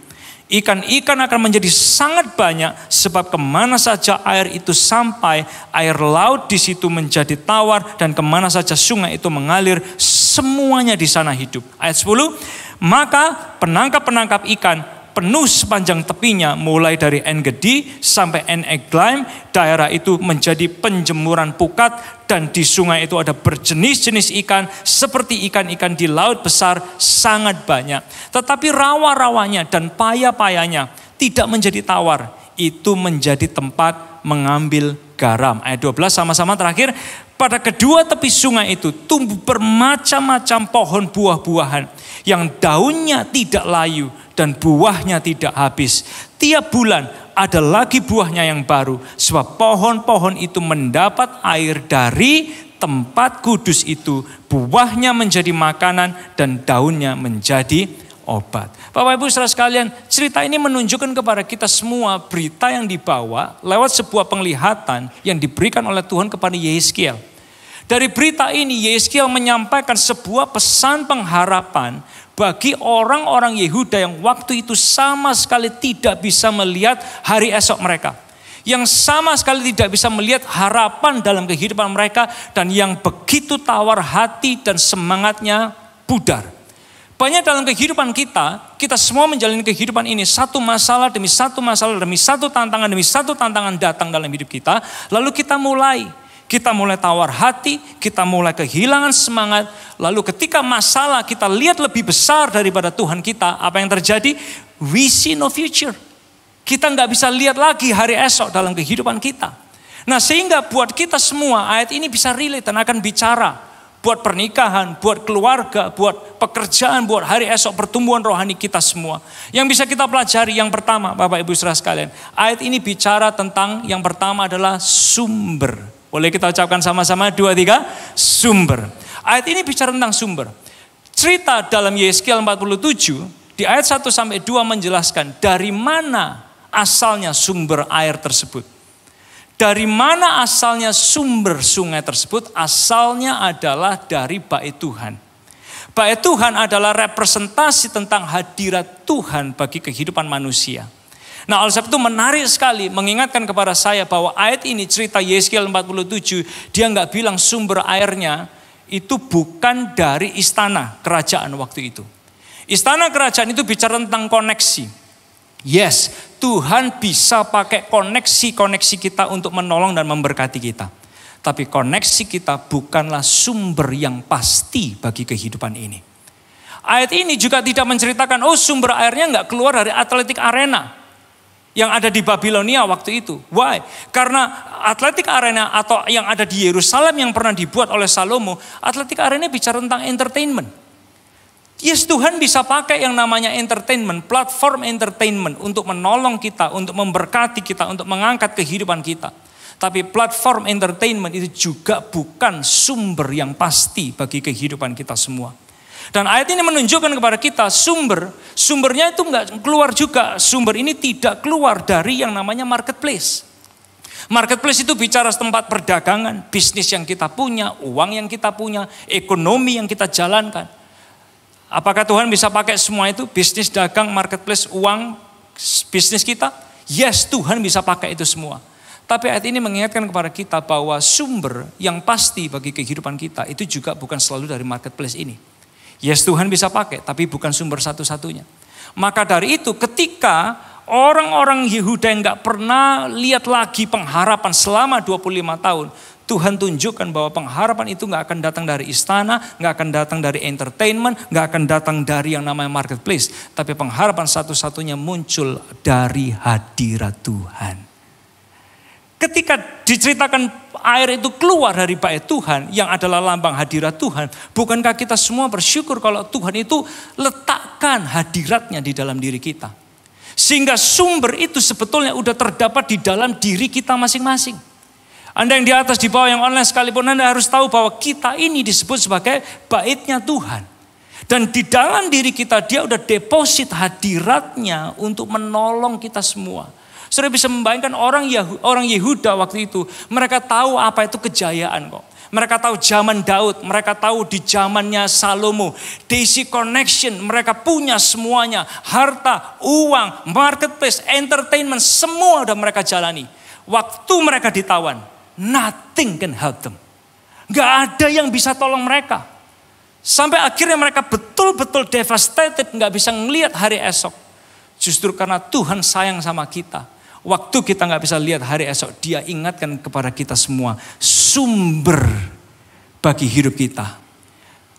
Ikan-ikan akan menjadi sangat banyak sebab kemana saja air itu sampai, air laut di situ menjadi tawar dan kemana saja sungai itu mengalir, semuanya di sana hidup. Ayat 10, maka penangkap-penangkap ikan penuh sepanjang tepinya mulai dari En-Gedi sampai En-Eglaim. Daerah itu menjadi penjemuran pukat dan di sungai itu ada berjenis-jenis ikan seperti ikan-ikan di laut besar sangat banyak. Tetapi rawa-rawanya dan paya-payanya tidak menjadi tawar. Itu menjadi tempat mengambil garam. Ayat 12 sama-sama terakhir. Pada kedua tepi sungai itu tumbuh bermacam-macam pohon buah-buahan yang daunnya tidak layu dan buahnya tidak habis. Tiap bulan ada lagi buahnya yang baru, sebab pohon-pohon itu mendapat air dari tempat kudus itu. Buahnya menjadi makanan dan daunnya menjadi obat. Bapak Ibu saudara sekalian, cerita ini menunjukkan kepada kita semua berita yang dibawa lewat sebuah penglihatan yang diberikan oleh Tuhan kepada Yehezkiel. Dari berita ini Yehezkiel menyampaikan sebuah pesan pengharapan bagi orang-orang Yehuda yang waktu itu sama sekali tidak bisa melihat hari esok mereka. Yang sama sekali tidak bisa melihat harapan dalam kehidupan mereka dan yang begitu tawar hati dan semangatnya pudar. Banyak dalam kehidupan kita semua menjalani kehidupan ini satu masalah demi satu masalah demi satu tantangan datang dalam hidup kita. Lalu kita mulai tawar hati, kita mulai kehilangan semangat. Lalu ketika masalah kita lihat lebih besar daripada Tuhan kita, apa yang terjadi? We see no future. Kita nggak bisa lihat lagi hari esok dalam kehidupan kita. Nah sehingga buat kita semua ayat ini bisa relate dan akan bicara. Buat pernikahan, buat keluarga, buat pekerjaan, buat hari esok pertumbuhan rohani kita semua. Yang bisa kita pelajari yang pertama Bapak Ibu saudara sekalian. Ayat ini bicara tentang yang pertama adalah sumber. Boleh kita ucapkan sama-sama 2, 3, sumber. Ayat ini bicara tentang sumber. Cerita dalam Yehezkiel 47 di ayat 1-2 menjelaskan dari mana asalnya sumber air tersebut. Dari mana asalnya sumber sungai tersebut? Asalnya adalah dari Bait Tuhan. Bait Tuhan adalah representasi tentang hadirat Tuhan bagi kehidupan manusia. Nah, oleh sebab itu menarik sekali mengingatkan kepada saya bahwa ayat ini cerita Yehezkiel 47, dia nggak bilang sumber airnya itu bukan dari istana kerajaan waktu itu. Istana kerajaan itu bicara tentang koneksi. Yes, Tuhan bisa pakai koneksi-koneksi kita untuk menolong dan memberkati kita. Tapi koneksi kita bukanlah sumber yang pasti bagi kehidupan ini. Ayat ini juga tidak menceritakan, sumber airnya nggak keluar dari Atletik Arena yang ada di Babilonia waktu itu. Why? Karena Atletik Arena atau yang ada di Yerusalem yang pernah dibuat oleh Salomo, Atletik Arena bicara tentang entertainment. Yes, Tuhan bisa pakai yang namanya entertainment, platform entertainment untuk menolong kita, untuk memberkati kita, untuk mengangkat kehidupan kita. Tapi platform entertainment itu juga bukan sumber yang pasti bagi kehidupan kita semua. Dan ayat ini menunjukkan kepada kita sumbernya itu enggak keluar juga. Sumber ini tidak keluar dari yang namanya marketplace. Marketplace itu bicara tempat perdagangan, bisnis yang kita punya, uang yang kita punya, ekonomi yang kita jalankan. Apakah Tuhan bisa pakai semua itu? Bisnis, dagang, marketplace, uang, bisnis kita? Yes, Tuhan bisa pakai itu semua. Tapi ayat ini mengingatkan kepada kita bahwa sumber yang pasti bagi kehidupan kita itu juga bukan selalu dari marketplace ini. Yes, Tuhan bisa pakai, tapi bukan sumber satu-satunya. Maka dari itu ketika orang-orang Yehuda yang gak pernah lihat lagi pengharapan selama 25 tahun, Tuhan tunjukkan bahwa pengharapan itu gak akan datang dari istana, gak akan datang dari entertainment, gak akan datang dari yang namanya marketplace. Tapi pengharapan satu-satunya muncul dari hadirat Tuhan. Ketika diceritakan air itu keluar dari Bait Tuhan yang adalah lambang hadirat Tuhan, bukankah kita semua bersyukur kalau Tuhan itu letakkan hadiratnya di dalam diri kita. Sehingga sumber itu sebetulnya udah terdapat di dalam diri kita masing-masing. Anda yang di atas, di bawah, yang online sekalipun, Anda harus tahu bahwa kita ini disebut sebagai baitnya Tuhan. Dan di dalam diri kita dia udah deposit hadiratnya untuk menolong kita semua. Saudara bisa membayangkan orang Yehuda waktu itu, mereka tahu apa itu kejayaan kok. Mereka tahu zaman Daud, mereka tahu di zamannya Salomo. Daisy Connection, mereka punya semuanya. Harta, uang, marketplace, entertainment, semua udah mereka jalani. Waktu mereka ditawan, nothing can help them. Gak ada yang bisa tolong mereka. Sampai akhirnya mereka betul-betul devastated, gak bisa ngelihat hari esok. Justru karena Tuhan sayang sama kita. Waktu kita gak bisa lihat hari esok, dia ingatkan kepada kita semua sumber bagi hidup kita.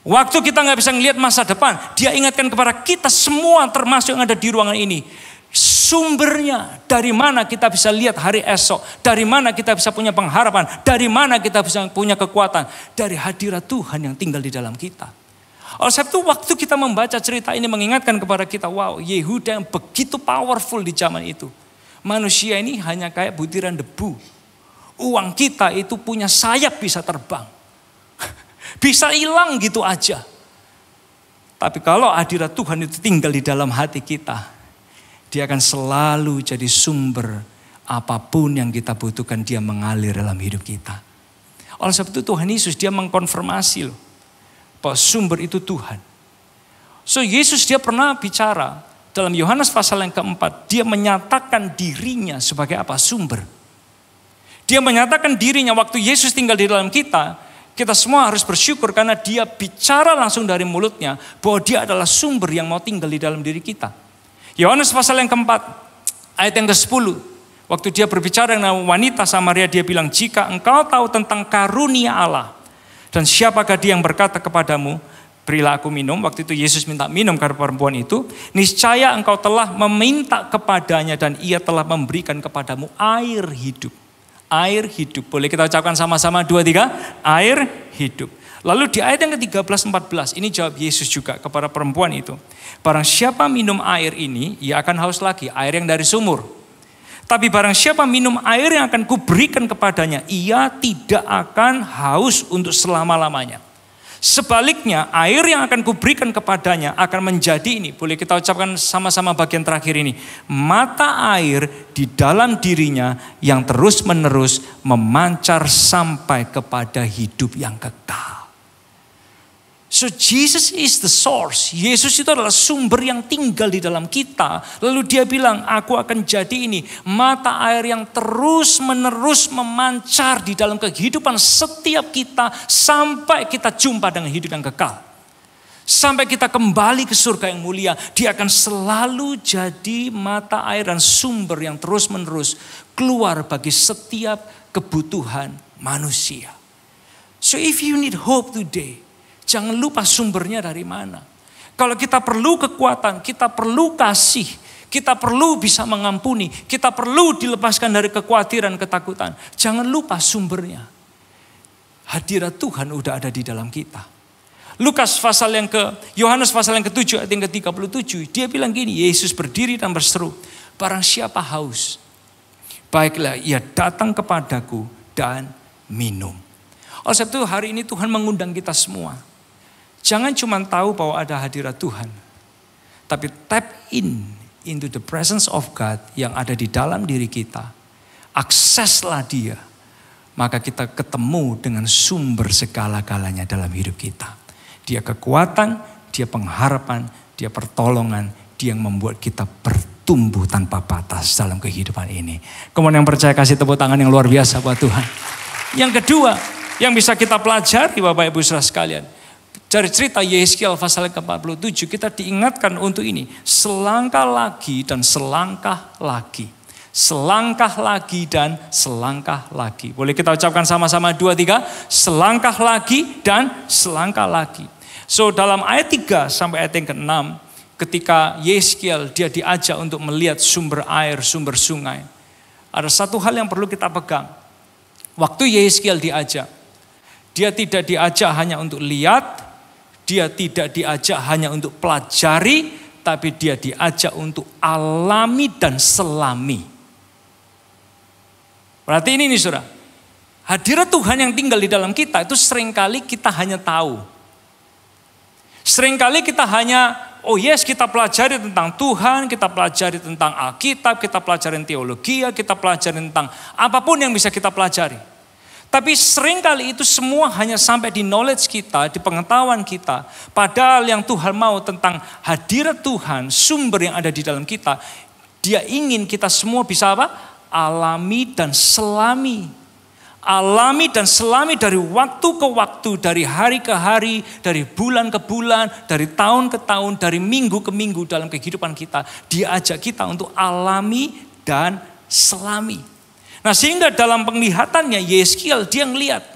Waktu kita gak bisa ngelihat masa depan, dia ingatkan kepada kita semua termasuk yang ada di ruangan ini. Sumbernya dari mana kita bisa lihat hari esok, dari mana kita bisa punya pengharapan, dari mana kita bisa punya kekuatan, dari hadirat Tuhan yang tinggal di dalam kita. Oleh sebab itu waktu kita membaca cerita ini mengingatkan kepada kita, wow, Yehuda yang begitu powerful di zaman itu. Manusia ini hanya kayak butiran debu. Uang kita itu punya sayap bisa terbang. Bisa hilang gitu aja. Tapi kalau hadirat Tuhan itu tinggal di dalam hati kita, dia akan selalu jadi sumber apapun yang kita butuhkan, dia mengalir dalam hidup kita. Oleh sebab itu Tuhan Yesus dia mengkonfirmasi loh, bahwa sumber itu Tuhan. So Yesus dia pernah bicara dalam Yohanes pasal yang keempat, dia menyatakan dirinya sebagai apa? Sumber. Dia menyatakan dirinya waktu Yesus tinggal di dalam kita semua harus bersyukur karena dia bicara langsung dari mulutnya bahwa dia adalah sumber yang mau tinggal di dalam diri kita. Yohanes pasal yang keempat, ayat yang ke-10. Waktu dia berbicara dengan wanita Samaria, dia bilang, jika engkau tahu tentang karunia Allah, dan siapakah dia yang berkata kepadamu, berilah aku minum. Waktu itu Yesus minta minum kepada perempuan itu. Niscaya engkau telah meminta kepadanya dan ia telah memberikan kepadamu air hidup. Air hidup. Boleh kita ucapkan sama-sama 2, 3. Air hidup. Lalu di ayat yang ke-13-14 ini jawab Yesus juga kepada perempuan itu. Barang siapa minum air ini, ia akan haus lagi. Air yang dari sumur. Tapi barang siapa minum air yang akan kuberikan kepadanya, ia tidak akan haus untuk selama-lamanya. Sebaliknya air yang akan kuberikan kepadanya akan menjadi ini. Boleh kita ucapkan sama-sama bagian terakhir ini. Mata air di dalam dirinya yang terus-menerus memancar sampai kepada hidup yang kekal. So Jesus is the source. Yesus itu adalah sumber yang tinggal di dalam kita. Lalu dia bilang, aku akan jadi ini. Mata air yang terus menerus memancar di dalam kehidupan setiap kita. Sampai kita jumpa dengan hidup yang kekal. Sampai kita kembali ke surga yang mulia. Dia akan selalu jadi mata air dan sumber yang terus menerus keluar bagi setiap kebutuhan manusia. So if you need hope today, jangan lupa sumbernya dari mana. Kalau kita perlu kekuatan, kita perlu kasih, kita perlu bisa mengampuni, kita perlu dilepaskan dari kekhawatiran, ketakutan. Jangan lupa sumbernya. Hadirat Tuhan udah ada di dalam kita. Yohanes pasal yang ke-7 ayat yang ke-37, dia bilang gini, Yesus berdiri dan berseru, barang siapa haus, baiklah ia datang kepadaku dan minum. Oleh sebab itu hari ini Tuhan mengundang kita semua. Jangan cuma tahu bahwa ada hadirat Tuhan, tapi tap into the presence of God yang ada di dalam diri kita. Akseslah dia, maka kita ketemu dengan sumber segala-galanya dalam hidup kita. Dia kekuatan, dia pengharapan, dia pertolongan, dia yang membuat kita bertumbuh tanpa batas dalam kehidupan ini. Kemudian yang percaya kasih tepuk tangan yang luar biasa buat Tuhan. Yang kedua, yang bisa kita pelajari Bapak Ibu Saudara sekalian, dari cerita Yeskiel pasal ke-47 kita diingatkan untuk ini. Selangkah lagi dan selangkah lagi. Selangkah lagi dan selangkah lagi. Boleh kita ucapkan sama-sama 2, 3. Selangkah lagi dan selangkah lagi. So dalam ayat 3 sampai ayat yang ke-6. Ketika Yeskiel dia diajak untuk melihat sumber air, sumber sungai. Ada satu hal yang perlu kita pegang. Waktu Yeskiel diajak. Dia tidak diajak hanya untuk lihat. Dia tidak diajak hanya untuk pelajari, tapi dia diajak untuk alami dan selami. Berarti ini nih saudara, hadirat Tuhan yang tinggal di dalam kita itu seringkali kita hanya tahu. Seringkali kita hanya, oh yes, kita pelajari tentang Tuhan, kita pelajari tentang Alkitab, kita pelajari teologi, kita pelajari tentang apapun yang bisa kita pelajari. Tapi seringkali itu semua hanya sampai di knowledge kita, di pengetahuan kita. Padahal yang Tuhan mau tentang hadirat Tuhan, sumber yang ada di dalam kita, Dia ingin kita semua bisa apa? Alami dan selami. Alami dan selami dari waktu ke waktu, dari hari ke hari, dari bulan ke bulan, dari tahun ke tahun, dari minggu ke minggu dalam kehidupan kita. Dia ajak kita untuk alami dan selami. Nah sehingga dalam penglihatannya Yeskiel dia ngelihat,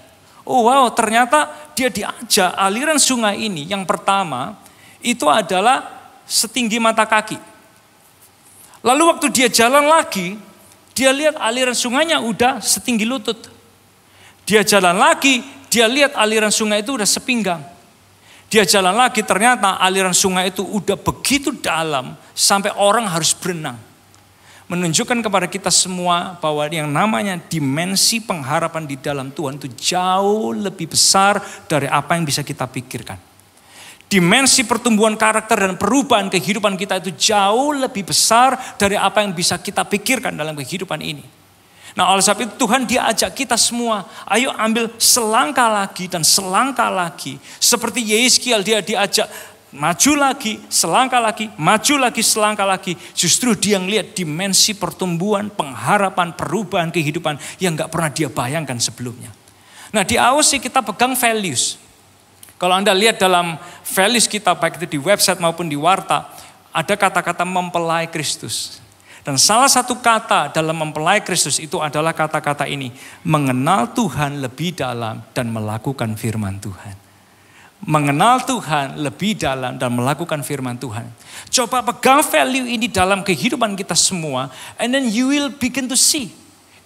oh wow ternyata dia diajak aliran sungai ini. Yang pertama itu adalah setinggi mata kaki. Lalu waktu dia jalan lagi, dia lihat aliran sungainya udah setinggi lutut. Dia jalan lagi, dia lihat aliran sungai itu udah sepinggang. Dia jalan lagi, ternyata aliran sungai itu udah begitu dalam sampai orang harus berenang. Menunjukkan kepada kita semua bahwa yang namanya dimensi pengharapan di dalam Tuhan itu jauh lebih besar dari apa yang bisa kita pikirkan. Dimensi pertumbuhan karakter dan perubahan kehidupan kita itu jauh lebih besar dari apa yang bisa kita pikirkan dalam kehidupan ini. Nah oleh sebab itu Tuhan dia ajak kita semua, ayo ambil selangkah lagi dan selangkah lagi. Seperti Yeskiel dia diajak maju lagi, selangkah lagi, maju lagi, selangkah lagi. Justru dia ngelihat dimensi pertumbuhan, pengharapan, perubahan kehidupan yang gak pernah dia bayangkan sebelumnya. Nah di AOC kita pegang values. Kalau Anda lihat dalam values kita baik itu di website maupun di warta, ada kata-kata mempelai Kristus. Dan salah satu kata dalam mempelai Kristus itu adalah kata-kata ini. Mengenal Tuhan lebih dalam dan melakukan firman Tuhan. Mengenal Tuhan lebih dalam dan melakukan firman Tuhan. Coba pegang value ini dalam kehidupan kita semua. And then you will begin to see.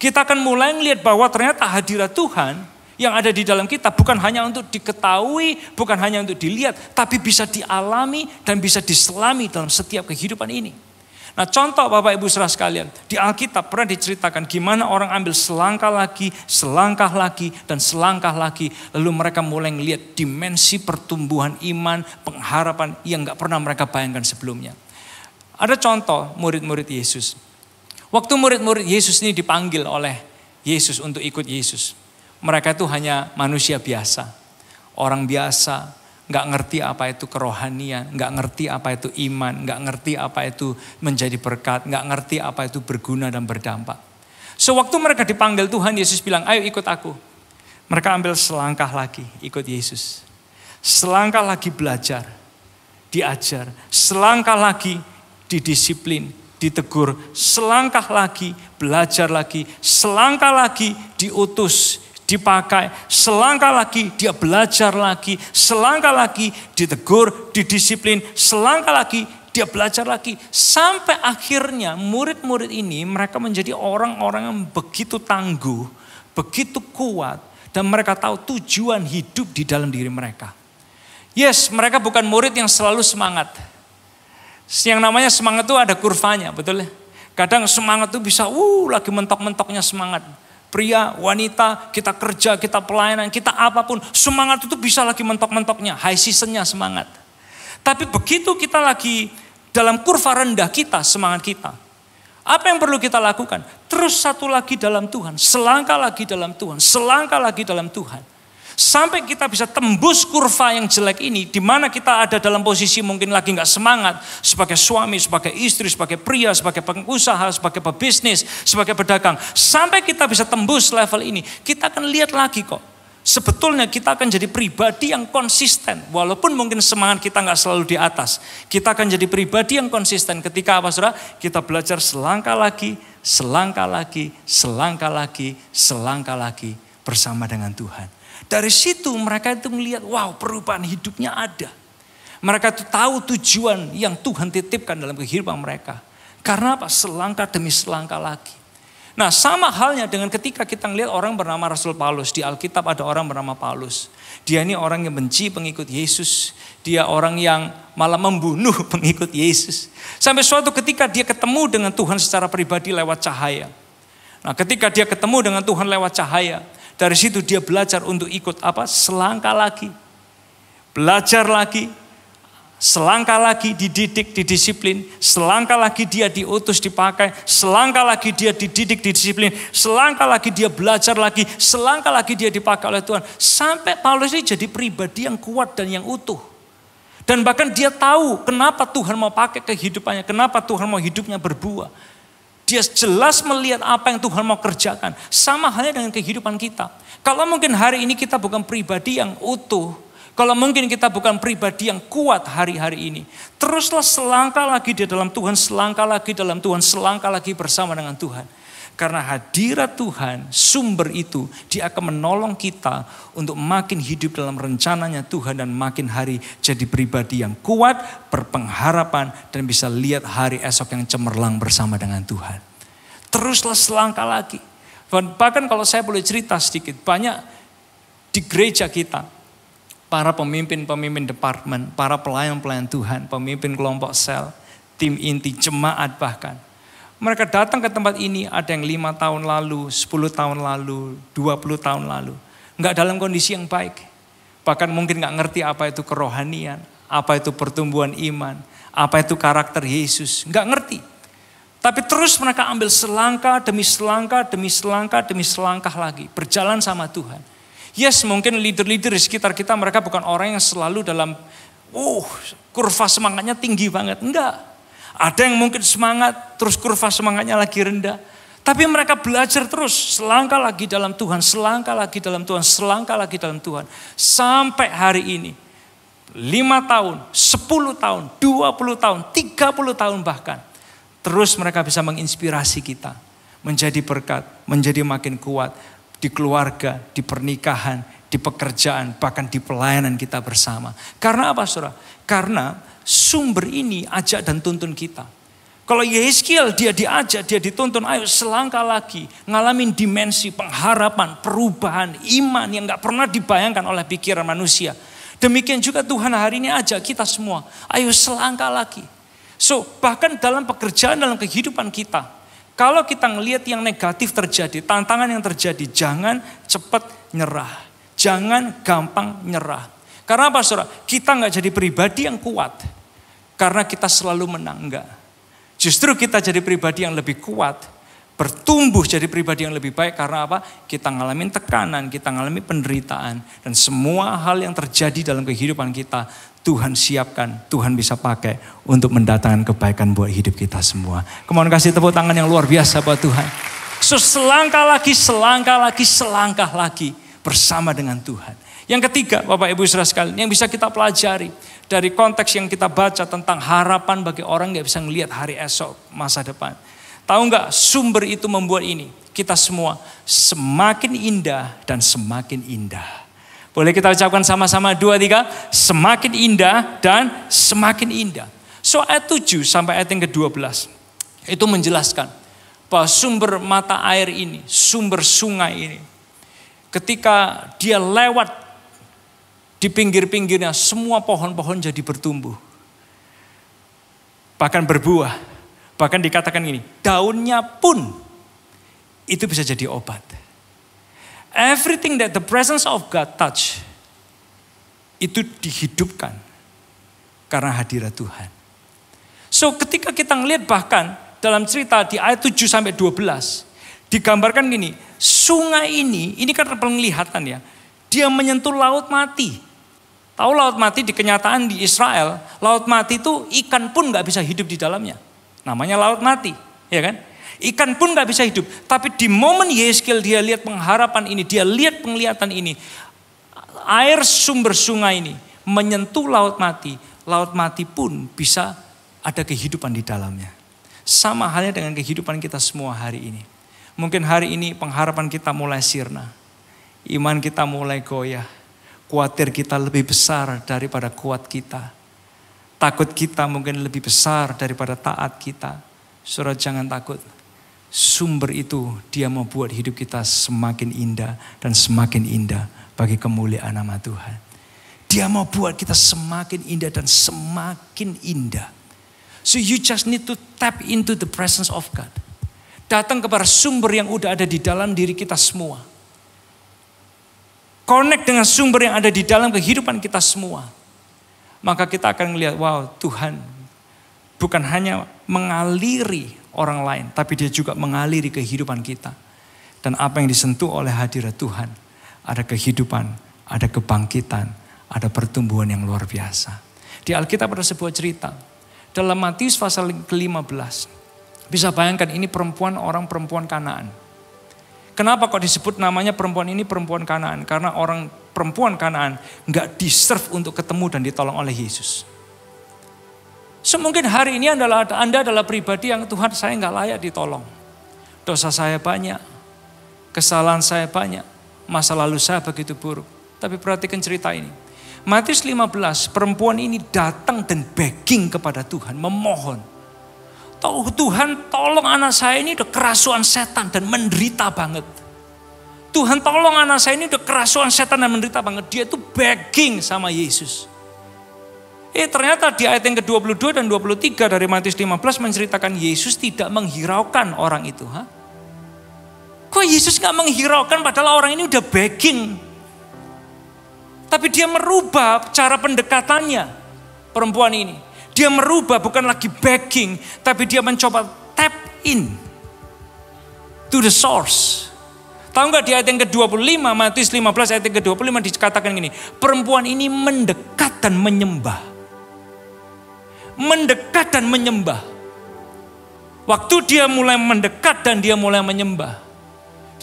Kita akan mulai melihat bahwa ternyata hadirat Tuhan yang ada di dalam kita bukan hanya untuk diketahui, bukan hanya untuk dilihat. Tapi bisa dialami dan bisa diselami dalam setiap kehidupan ini. Nah contoh Bapak Ibu saudara sekalian, di Alkitab pernah diceritakan gimana orang ambil selangkah lagi, dan selangkah lagi. Lalu mereka mulai melihat dimensi pertumbuhan iman, pengharapan yang gak pernah mereka bayangkan sebelumnya. Ada contoh murid-murid Yesus. Waktu murid-murid Yesus ini dipanggil oleh Yesus untuk ikut Yesus. Mereka itu hanya manusia biasa, orang biasa. Gak ngerti apa itu kerohanian, gak ngerti apa itu iman, gak ngerti apa itu menjadi berkat, gak ngerti apa itu berguna dan berdampak. Sewaktu mereka dipanggil Tuhan, Yesus bilang, ayo ikut aku. Mereka ambil selangkah lagi ikut Yesus. Selangkah lagi belajar, diajar. Selangkah lagi didisiplin, ditegur. Selangkah lagi belajar lagi. Selangkah lagi diutus, dipakai, selangkah lagi dia belajar lagi, selangkah lagi ditegur, didisiplin, selangkah lagi dia belajar lagi. Sampai akhirnya murid-murid ini mereka menjadi orang-orang yang begitu tangguh, begitu kuat. Dan mereka tahu tujuan hidup di dalam diri mereka. Yes, mereka bukan murid yang selalu semangat. Yang namanya semangat itu ada kurvanya, betul ya? Kadang semangat itu bisa lagi mentok-mentoknya semangat. Pria, wanita, kita kerja, kita pelayanan, kita apapun. Semangat itu bisa lagi mentok-mentoknya, high seasonnya semangat. Tapi begitu kita lagi dalam kurva rendah kita, semangat kita. Apa yang perlu kita lakukan? Terus satu lagi dalam Tuhan, selangkah lagi dalam Tuhan, selangkah lagi dalam Tuhan. Sampai kita bisa tembus kurva yang jelek ini, di mana kita ada dalam posisi mungkin lagi nggak semangat sebagai suami, sebagai istri, sebagai pria, sebagai pengusaha, sebagai pebisnis, sebagai pedagang. Sampai kita bisa tembus level ini, kita akan lihat lagi kok. Sebetulnya kita akan jadi pribadi yang konsisten, walaupun mungkin semangat kita nggak selalu di atas. Kita akan jadi pribadi yang konsisten ketika apa saudara? Kita belajar selangkah lagi, selangkah lagi, selangkah lagi, selangkah lagi bersama dengan Tuhan. Dari situ mereka itu melihat, wow perubahan hidupnya ada. Mereka itu tahu tujuan yang Tuhan titipkan dalam kehidupan mereka. Karena apa? Selangkah demi selangkah lagi. Nah sama halnya dengan ketika kita melihat orang bernama Rasul Paulus. Di Alkitab ada orang bernama Paulus. Dia ini orang yang benci pengikut Yesus. Dia orang yang malah membunuh pengikut Yesus. Sampai suatu ketika dia ketemu dengan Tuhan secara pribadi lewat cahaya. Nah ketika dia ketemu dengan Tuhan lewat cahaya. Dari situ dia belajar untuk ikut selangkah lagi. Belajar lagi, selangkah lagi dididik, didisiplin, selangkah lagi dia diutus, dipakai, selangkah lagi dia dididik, didisiplin, selangkah lagi dia belajar lagi, selangkah lagi dia dipakai oleh Tuhan. Sampai Paulus ini jadi pribadi yang kuat dan yang utuh. Dan bahkan dia tahu kenapa Tuhan mau pakai kehidupannya, kenapa Tuhan mau hidupnya berbuah. Dia jelas melihat apa yang Tuhan mau kerjakan. Sama halnya dengan kehidupan kita. Kalau mungkin hari ini kita bukan pribadi yang utuh, kalau mungkin kita bukan pribadi yang kuat hari-hari ini, teruslah selangkah lagi di dalam Tuhan, selangkah lagi dalam Tuhan, selangkah lagi bersama dengan Tuhan. Karena hadirat Tuhan, sumber itu, dia akan menolong kita untuk makin hidup dalam rencananya Tuhan dan makin hari jadi pribadi yang kuat, berpengharapan, dan bisa lihat hari esok yang cemerlang bersama dengan Tuhan. Teruslah selangkah lagi. Bahkan kalau saya boleh cerita sedikit, banyak di gereja kita, para pemimpin-pemimpin departemen, para pelayan-pelayan Tuhan, pemimpin kelompok sel, tim inti, jemaat bahkan. Mereka datang ke tempat ini ada yang 5 tahun lalu, 10 tahun lalu, 20 tahun lalu. Enggak dalam kondisi yang baik. Bahkan mungkin enggak ngerti apa itu kerohanian, apa itu pertumbuhan iman, apa itu karakter Yesus. Enggak ngerti. Tapi terus mereka ambil selangkah demi selangkah, demi selangkah, demi selangkah lagi. Berjalan sama Tuhan. Yes, mungkin leader-leader di sekitar kita mereka bukan orang yang selalu dalam kurva semangatnya tinggi banget. Enggak. Ada yang mungkin semangat, terus kurva semangatnya lagi rendah. Tapi mereka belajar terus, selangkah lagi dalam Tuhan, selangkah lagi dalam Tuhan, selangkah lagi dalam Tuhan. Sampai hari ini, 5 tahun, 10 tahun, 20 tahun, 30 tahun bahkan. Terus mereka bisa menginspirasi kita, menjadi berkat, menjadi makin kuat. Di keluarga, di pernikahan, di pekerjaan, bahkan di pelayanan kita bersama. Karena apa saudara? Karena sumber ini ajak dan tuntun kita. Kalau Yeskiel dia diajak, dia dituntun, ayo selangkah lagi. Ngalamin dimensi pengharapan, perubahan, iman yang gak pernah dibayangkan oleh pikiran manusia. Demikian juga Tuhan hari ini ajak kita semua, ayo selangkah lagi. So bahkan dalam pekerjaan, dalam kehidupan kita, kalau kita ngelihat yang negatif terjadi, tantangan yang terjadi, jangan cepat nyerah. Jangan gampang nyerah. Karena apa saudara? Kita gak jadi pribadi yang kuat. Karena kita selalu menang, enggak. Justru kita jadi pribadi yang lebih kuat. Bertumbuh jadi pribadi yang lebih baik. Karena apa? Kita ngalamin tekanan, kita ngalamin penderitaan. Dan semua hal yang terjadi dalam kehidupan kita, Tuhan siapkan, Tuhan bisa pakai untuk mendatangkan kebaikan buat hidup kita semua. Kemohon kasih tepuk tangan yang luar biasa buat Tuhan. So selangkah lagi, selangkah lagi, selangkah lagi bersama dengan Tuhan. Yang ketiga, Bapak Ibu Saudara sekalian, yang bisa kita pelajari dari konteks yang kita baca tentang harapan bagi orang yang bisa melihat hari esok, masa depan. Tahu nggak, sumber itu membuat ini, kita semua semakin indah dan semakin indah. Boleh kita ucapkan sama-sama 2, 3. Semakin indah dan semakin indah. So ayat 7 sampai ayat yang ke-12. Itu menjelaskan bahwa sumber mata air ini, sumber sungai ini. Ketika dia lewat di pinggir-pinggirnya, semua pohon-pohon jadi bertumbuh. Bahkan berbuah. Bahkan dikatakan gini, daunnya pun itu bisa jadi obat. Everything that the presence of God touch, itu dihidupkan karena hadirat Tuhan. So ketika kita ngelihat bahkan dalam cerita di ayat 7 sampai 12, digambarkan gini, sungai ini kan penglihatan ya, dia menyentuh laut mati. Tahu laut mati di kenyataan di Israel, laut mati itu ikan pun gak bisa hidup di dalamnya. Namanya laut mati, ya kan? Ikan pun gak bisa hidup. Tapi di momen Yeskiel dia lihat pengharapan ini, dia lihat penglihatan ini. Air sumber sungai ini menyentuh laut mati pun bisa ada kehidupan di dalamnya. Sama halnya dengan kehidupan kita semua hari ini. Mungkin hari ini pengharapan kita mulai sirna. Iman kita mulai goyah. Khawatir kita lebih besar daripada kuat kita. Takut kita mungkin lebih besar daripada taat kita. Saudara jangan takut. Sumber itu dia mau buat hidup kita semakin indah dan semakin indah bagi kemuliaan nama Tuhan. Dia mau buat kita semakin indah dan semakin indah. So you just need to tap into the presence of God. Datang kepada sumber yang udah ada di dalam diri kita semua. connect dengan sumber yang ada di dalam kehidupan kita semua, maka kita akan melihat, wow, Tuhan bukan hanya mengaliri orang lain, tapi dia juga mengaliri kehidupan kita. Dan apa yang disentuh oleh hadirat Tuhan, ada kehidupan, ada kebangkitan, ada pertumbuhan yang luar biasa. Di Alkitab ada sebuah cerita. Dalam Matius pasal ke-15. Bisa bayangkan ini perempuan Kanaan. Kenapa kok disebut namanya perempuan ini perempuan Kanaan? Karena perempuan Kanaan gak deserve untuk ketemu dan ditolong oleh Yesus. Mungkin hari ini Anda adalah pribadi yang Tuhan, saya gak layak ditolong. Dosa saya banyak, kesalahan saya banyak, masa lalu saya begitu buruk. Tapi perhatikan cerita ini. Matius 15, perempuan ini datang dan begging kepada Tuhan, memohon. Tuhan, tolong anak saya ini udah kerasuan setan dan menderita banget. Tuhan, tolong anak saya ini udah kerasuan setan dan menderita banget. Dia tuh begging sama Yesus. Ternyata di ayat yang ke-22 dan 23 dari Matius 15 menceritakan Yesus tidak menghiraukan orang itu. Kok Yesus gak menghiraukan padahal orang ini udah begging? Tapi dia merubah cara pendekatannya, perempuan ini. Dia merubah, bukan lagi begging, tapi dia mencoba tap in to the source. Tahu gak di ayat yang ke-25, Matius 15 ayat yang ke-25 dikatakan gini, perempuan ini mendekat dan menyembah. Mendekat dan menyembah. Waktu dia mulai mendekat dan dia mulai menyembah,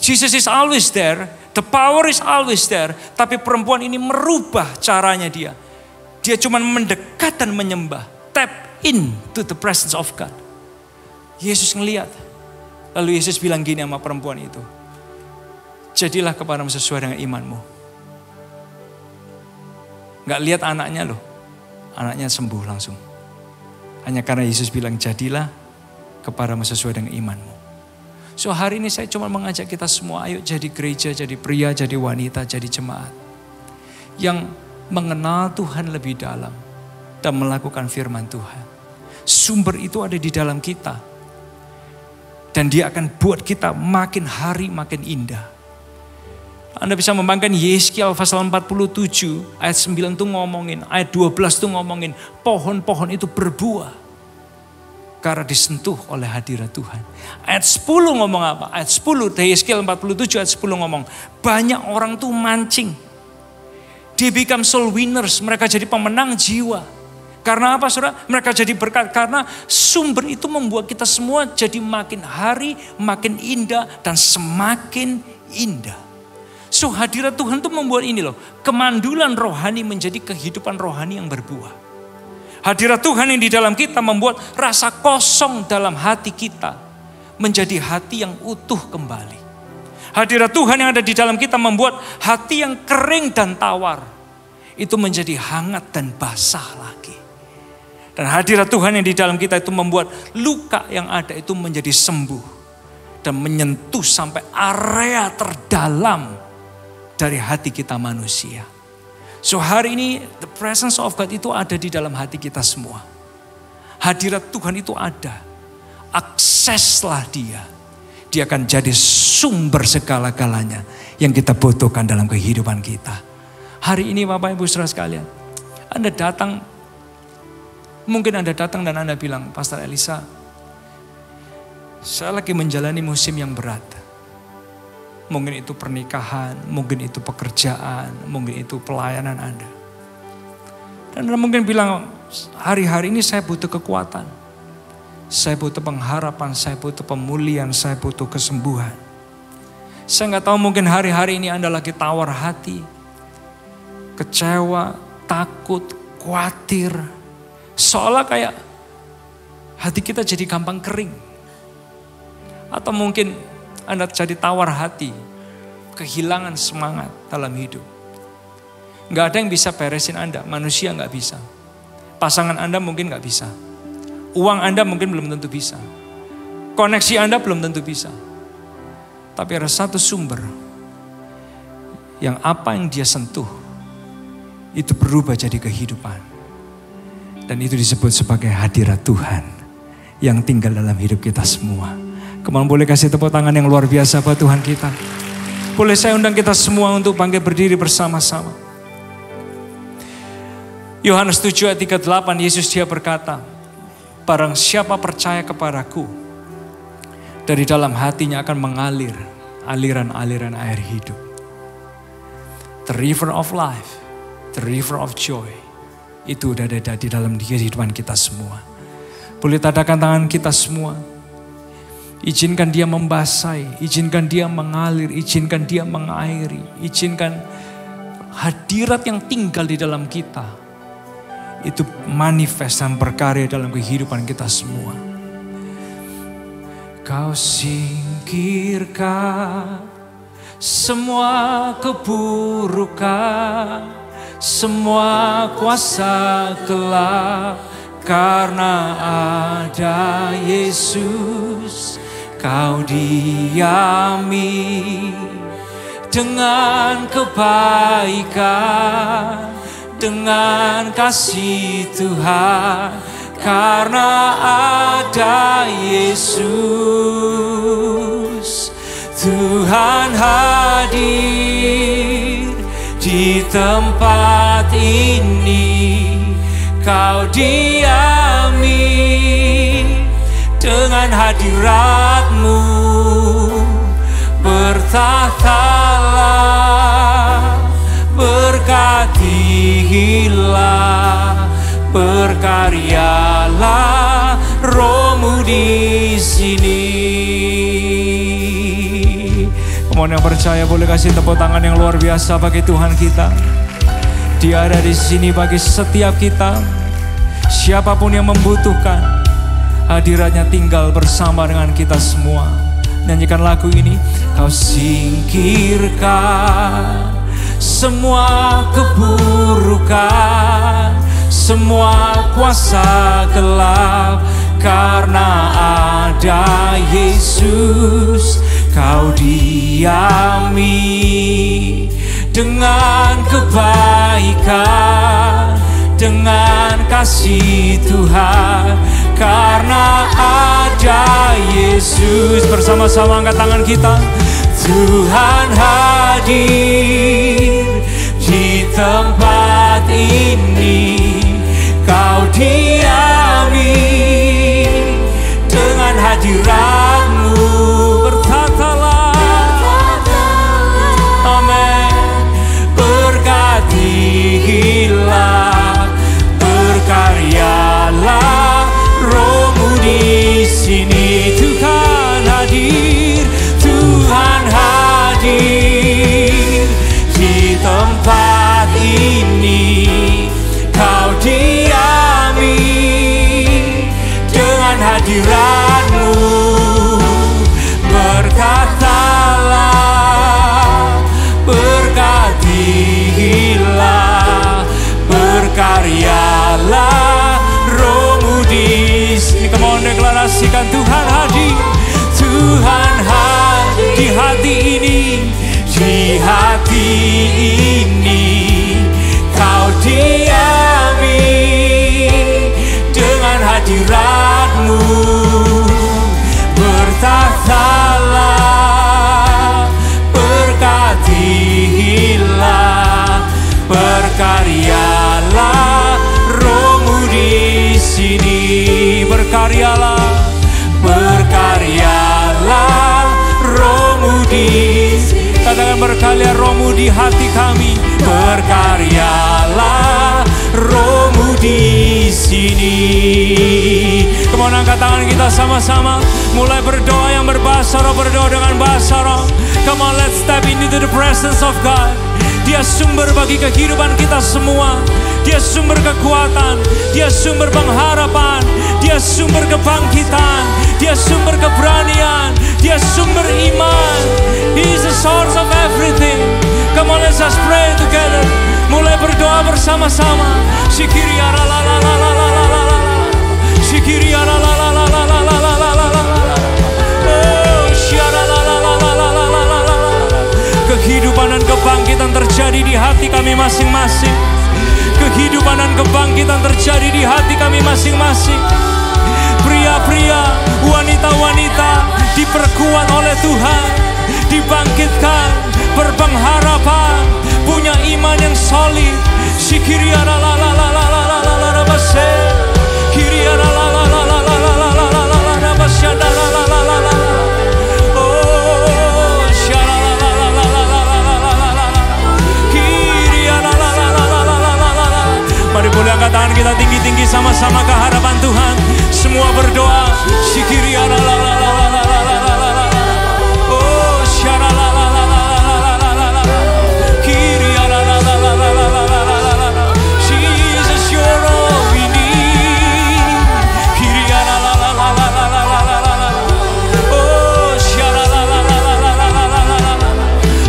Jesus is always there, the power is always there, tapi perempuan ini merubah caranya dia. Dia cuma mendekat dan menyembah. Tap in to the presence of God. Yesus ngelihat. Lalu Yesus bilang gini sama perempuan itu. Jadilah kepadamu sesuai dengan imanmu. Gak lihat anaknya loh. Anaknya sembuh langsung. Hanya karena Yesus bilang jadilah kepadamu sesuai dengan imanmu. So hari ini saya cuma mengajak kita semua. Ayo jadi gereja, jadi pria, jadi wanita, jadi jemaat. Yang mengenal Tuhan lebih dalam. Dan melakukan firman Tuhan. Sumber itu ada di dalam kita. Dan dia akan buat kita makin hari makin indah. Anda bisa membanggakan Yeskiel pasal 47 ayat 9 tuh ngomongin. Ayat 12 tuh ngomongin pohon-pohon itu berbuah. Karena disentuh oleh hadirat Tuhan. Ayat 10 ngomong apa? Ayat 10 Yeskiel 47 ayat 10 ngomong. Banyak orang tuh mancing. They become soul winners. Mereka jadi pemenang jiwa. Karena apa saudara? Mereka jadi berkat. Karena sumber itu membuat kita semua jadi makin hari makin indah dan semakin indah. So hadirat Tuhan itu membuat ini loh. Kemandulan rohani menjadi kehidupan rohani yang berbuah. Hadirat Tuhan yang di dalam kita membuat rasa kosong dalam hati kita menjadi hati yang utuh kembali. Hadirat Tuhan yang ada di dalam kita membuat hati yang kering dan tawar itu menjadi hangat dan basah lagi. Dan hadirat Tuhan yang di dalam kita itu membuat luka yang ada itu menjadi sembuh. Dan menyentuh sampai area terdalam dari hati kita manusia. So hari ini the presence of God itu ada di dalam hati kita semua. Hadirat Tuhan itu ada. Akseslah dia. Dia akan jadi sumber segala-galanya yang kita butuhkan dalam kehidupan kita. Hari ini Bapak Ibu Saudara sekalian. Anda datang. Mungkin Anda datang dan Anda bilang, Pastor Elisa, saya lagi menjalani musim yang berat. Mungkin itu pernikahan, mungkin itu pekerjaan, mungkin itu pelayanan Anda. Dan Anda mungkin bilang, hari-hari ini saya butuh kekuatan. Saya butuh pengharapan, saya butuh pemulihan, saya butuh kesembuhan. Saya gak tahu mungkin hari-hari ini Anda lagi tawar hati, kecewa, takut, khawatir. Seolah kayak hati kita jadi gampang kering. Atau mungkin Anda jadi tawar hati, kehilangan semangat dalam hidup. Gak ada yang bisa beresin Anda, manusia gak bisa. Pasangan Anda mungkin gak bisa. Uang Anda mungkin belum tentu bisa. Koneksi Anda belum tentu bisa. Tapi ada satu sumber yang apa yang dia sentuh itu berubah jadi kehidupan. Dan itu disebut sebagai hadirat Tuhan yang tinggal dalam hidup kita semua. Kemana boleh kasih tepuk tangan yang luar biasa buat Tuhan kita. Boleh saya undang kita semua untuk bangkit berdiri bersama-sama. Yohanes 7 ayat 38, Yesus dia berkata, barang siapa percaya kepadaku, dari dalam hatinya akan mengalir aliran-aliran air hidup. The river of life, the river of joy, itu udah ada di dalam kehidupan kita semua. Boleh tadakan tangan kita semua. Izinkan dia membasahi, izinkan dia mengalir, izinkan dia mengairi, izinkan hadirat yang tinggal di dalam kita itu manifest dan berkarya dalam kehidupan kita semua. Kau singkirkan semua keburukan, semua kuasa gelap, karena ada Yesus. Kau diami dengan kebaikan, dengan kasih Tuhan, karena ada Yesus. Tuhan hadir di tempat ini, kau diami dengan hadirat-Mu, bertahtalah, berkatilah, berkaryalah Roh-Mu di sini. Mohon yang percaya boleh kasih tepuk tangan yang luar biasa bagi Tuhan kita. Dia ada di sini bagi setiap kita. Siapapun yang membutuhkan, hadiratnya tinggal bersama dengan kita semua. Nyanyikan lagu ini. Kau singkirkan semua keburukan, semua kuasa gelap, karena ada Yesus. Kau diami dengan kebaikan, dengan kasih Tuhan, karena ada Yesus. Bersama-sama angkat tangan kita. Tuhan hadir di tempat ini, kau diami dengan hadirat-Mu, bertatalah, amin, berkatilah, berkaryalah Roh-Mu di sini. Tuhan hadir, Tuhan hadir di tempat ini, kau diami dengan hadirat-Mu, berkatalah, berkatilah, berkaryalah Roh-Mu di sini. Come on, deklarasikan Tuhan hadir, Tuhan hadir di hati ini, di hati ini, kau diami dengan hadirat-Mu, bertahtalah, berkatilah, berkaryalah Roh-Mu di sini. Berkaryalah, berkaryalah Roh-Mu di sini. Katakan berkarya Roh-Mu di hati kami, berkaryalah Roh-Mu di sini. Kemudian angkat tangan kita sama-sama, mulai berdoa yang berbahasa roh, berdoa dengan bahasa roh. Come on, let's step into the presence of God. Dia sumber bagi kehidupan kita semua. Dia sumber kekuatan, dia sumber pengharapan, dia sumber kebangkitan, dia sumber keberanian, dia sumber iman. He is the source of everything. Come on, let's just pray together. Mulai berdoa bersama-sama. Shikiriya la la la la la la la la. Shikiriya la la la la la la la la la la. Oh, shiara la la la la la la la la la. Kehidupan dan kebangkitan terjadi di hati kami masing-masing. Kehidupan dan kebangkitan terjadi di hati kami masing-masing. Pria-pria, wanita-wanita diperkuat oleh Tuhan, dibangkitkan berpengharapan, punya iman yang solid. Shikiria la la la la la la la la la la base. Kiria la la la la la la la la la la la la la base la la la la la la. Oh, shala la la la la la la la la la la. Kiria la la la la la la la la la. Mari boleh angkat tangan kita tinggi-tinggi sama-sama ke hadapan Tuhan. Semua berdoa. Shikiria la la la la la la la la la la. Oh, shala la la la la la la la la la. Kiria la la la la la la la la la la. Jesus, you're all we need. Kiria la la la la la la la la la la. Oh, shala la la la la la la la la la.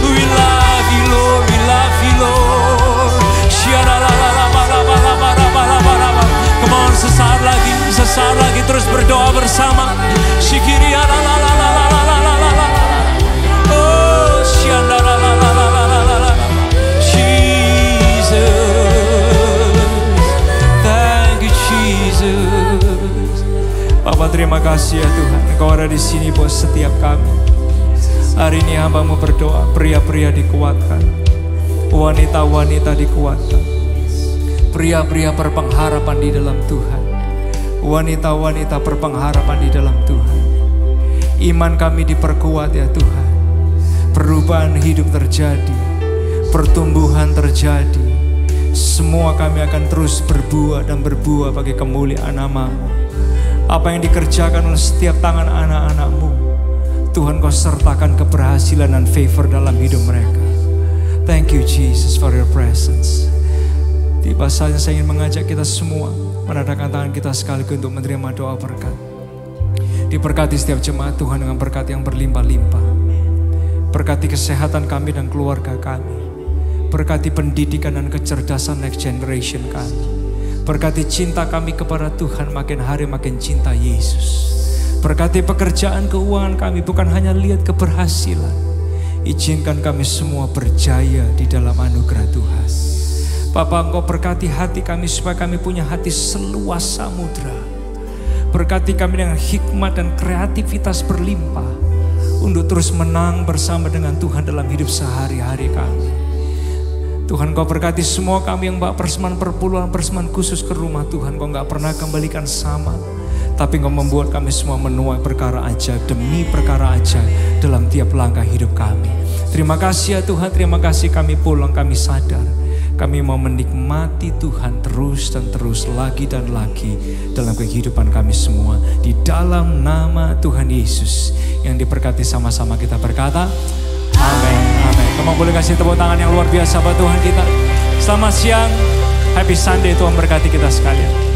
We love you, Lord. We love you, Lord. Shala la la la la la la la la la la. Come on, sesaat lagi terus berdoa bersama. Shikiria la la la la la la la la la. Oh, shanda la la la la la la la. Jesus, thank you Jesus. Bapa, terima kasih ya Tuhan, Engkau ada di sini buat setiap kami. Hari ini hamba-Mu berdoa, pria-pria dikuatkan, wanita-wanita dikuatkan, pria-pria berpengharapan di dalam Tuhan, wanita-wanita berpengharapan di dalam Tuhan. Iman kami diperkuat ya Tuhan. Perubahan hidup terjadi, pertumbuhan terjadi. Semua kami akan terus berbuah dan berbuah bagi kemuliaan nama-Mu. Apa yang dikerjakan oleh setiap tangan anak-anak-Mu, Tuhan Kau sertakan keberhasilan dan favor dalam hidup mereka. Thank you Jesus for your presence. Tiba saatnya saya ingin mengajak kita semua menadahkan tangan kita sekaligus untuk menerima doa berkat. Diberkati setiap jemaat Tuhan dengan berkat yang berlimpah-limpah. Berkati kesehatan kami dan keluarga kami. Berkati pendidikan dan kecerdasan next generation kami. Berkati cinta kami kepada Tuhan makin hari makin cinta Yesus. Berkati pekerjaan keuangan kami, bukan hanya lihat keberhasilan. Izinkan kami semua berjaya di dalam anugerah Tuhan. Bapa, Engkau berkati hati kami supaya kami punya hati seluas samudra. Berkati kami dengan hikmat dan kreativitas berlimpah untuk terus menang bersama dengan Tuhan dalam hidup sehari-hari kami. Tuhan, Kau berkati semua kami yang bawa persembahan perpuluhan, persembahan khusus ke rumah Tuhan. Kau gak pernah kembalikan sama, tapi Kau membuat kami semua menuai perkara ajaib demi perkara ajaib dalam tiap langkah hidup kami. Terima kasih ya Tuhan, terima kasih kami pulang, kami sadar kami mau menikmati Tuhan terus dan terus, lagi dan lagi dalam kehidupan kami semua. Di dalam nama Tuhan Yesus yang diberkati, sama-sama kita berkata amin, amin. Kamu boleh kasih tepuk tangan yang luar biasa buat Tuhan kita. Selamat siang, happy Sunday, Tuhan berkati kita sekalian.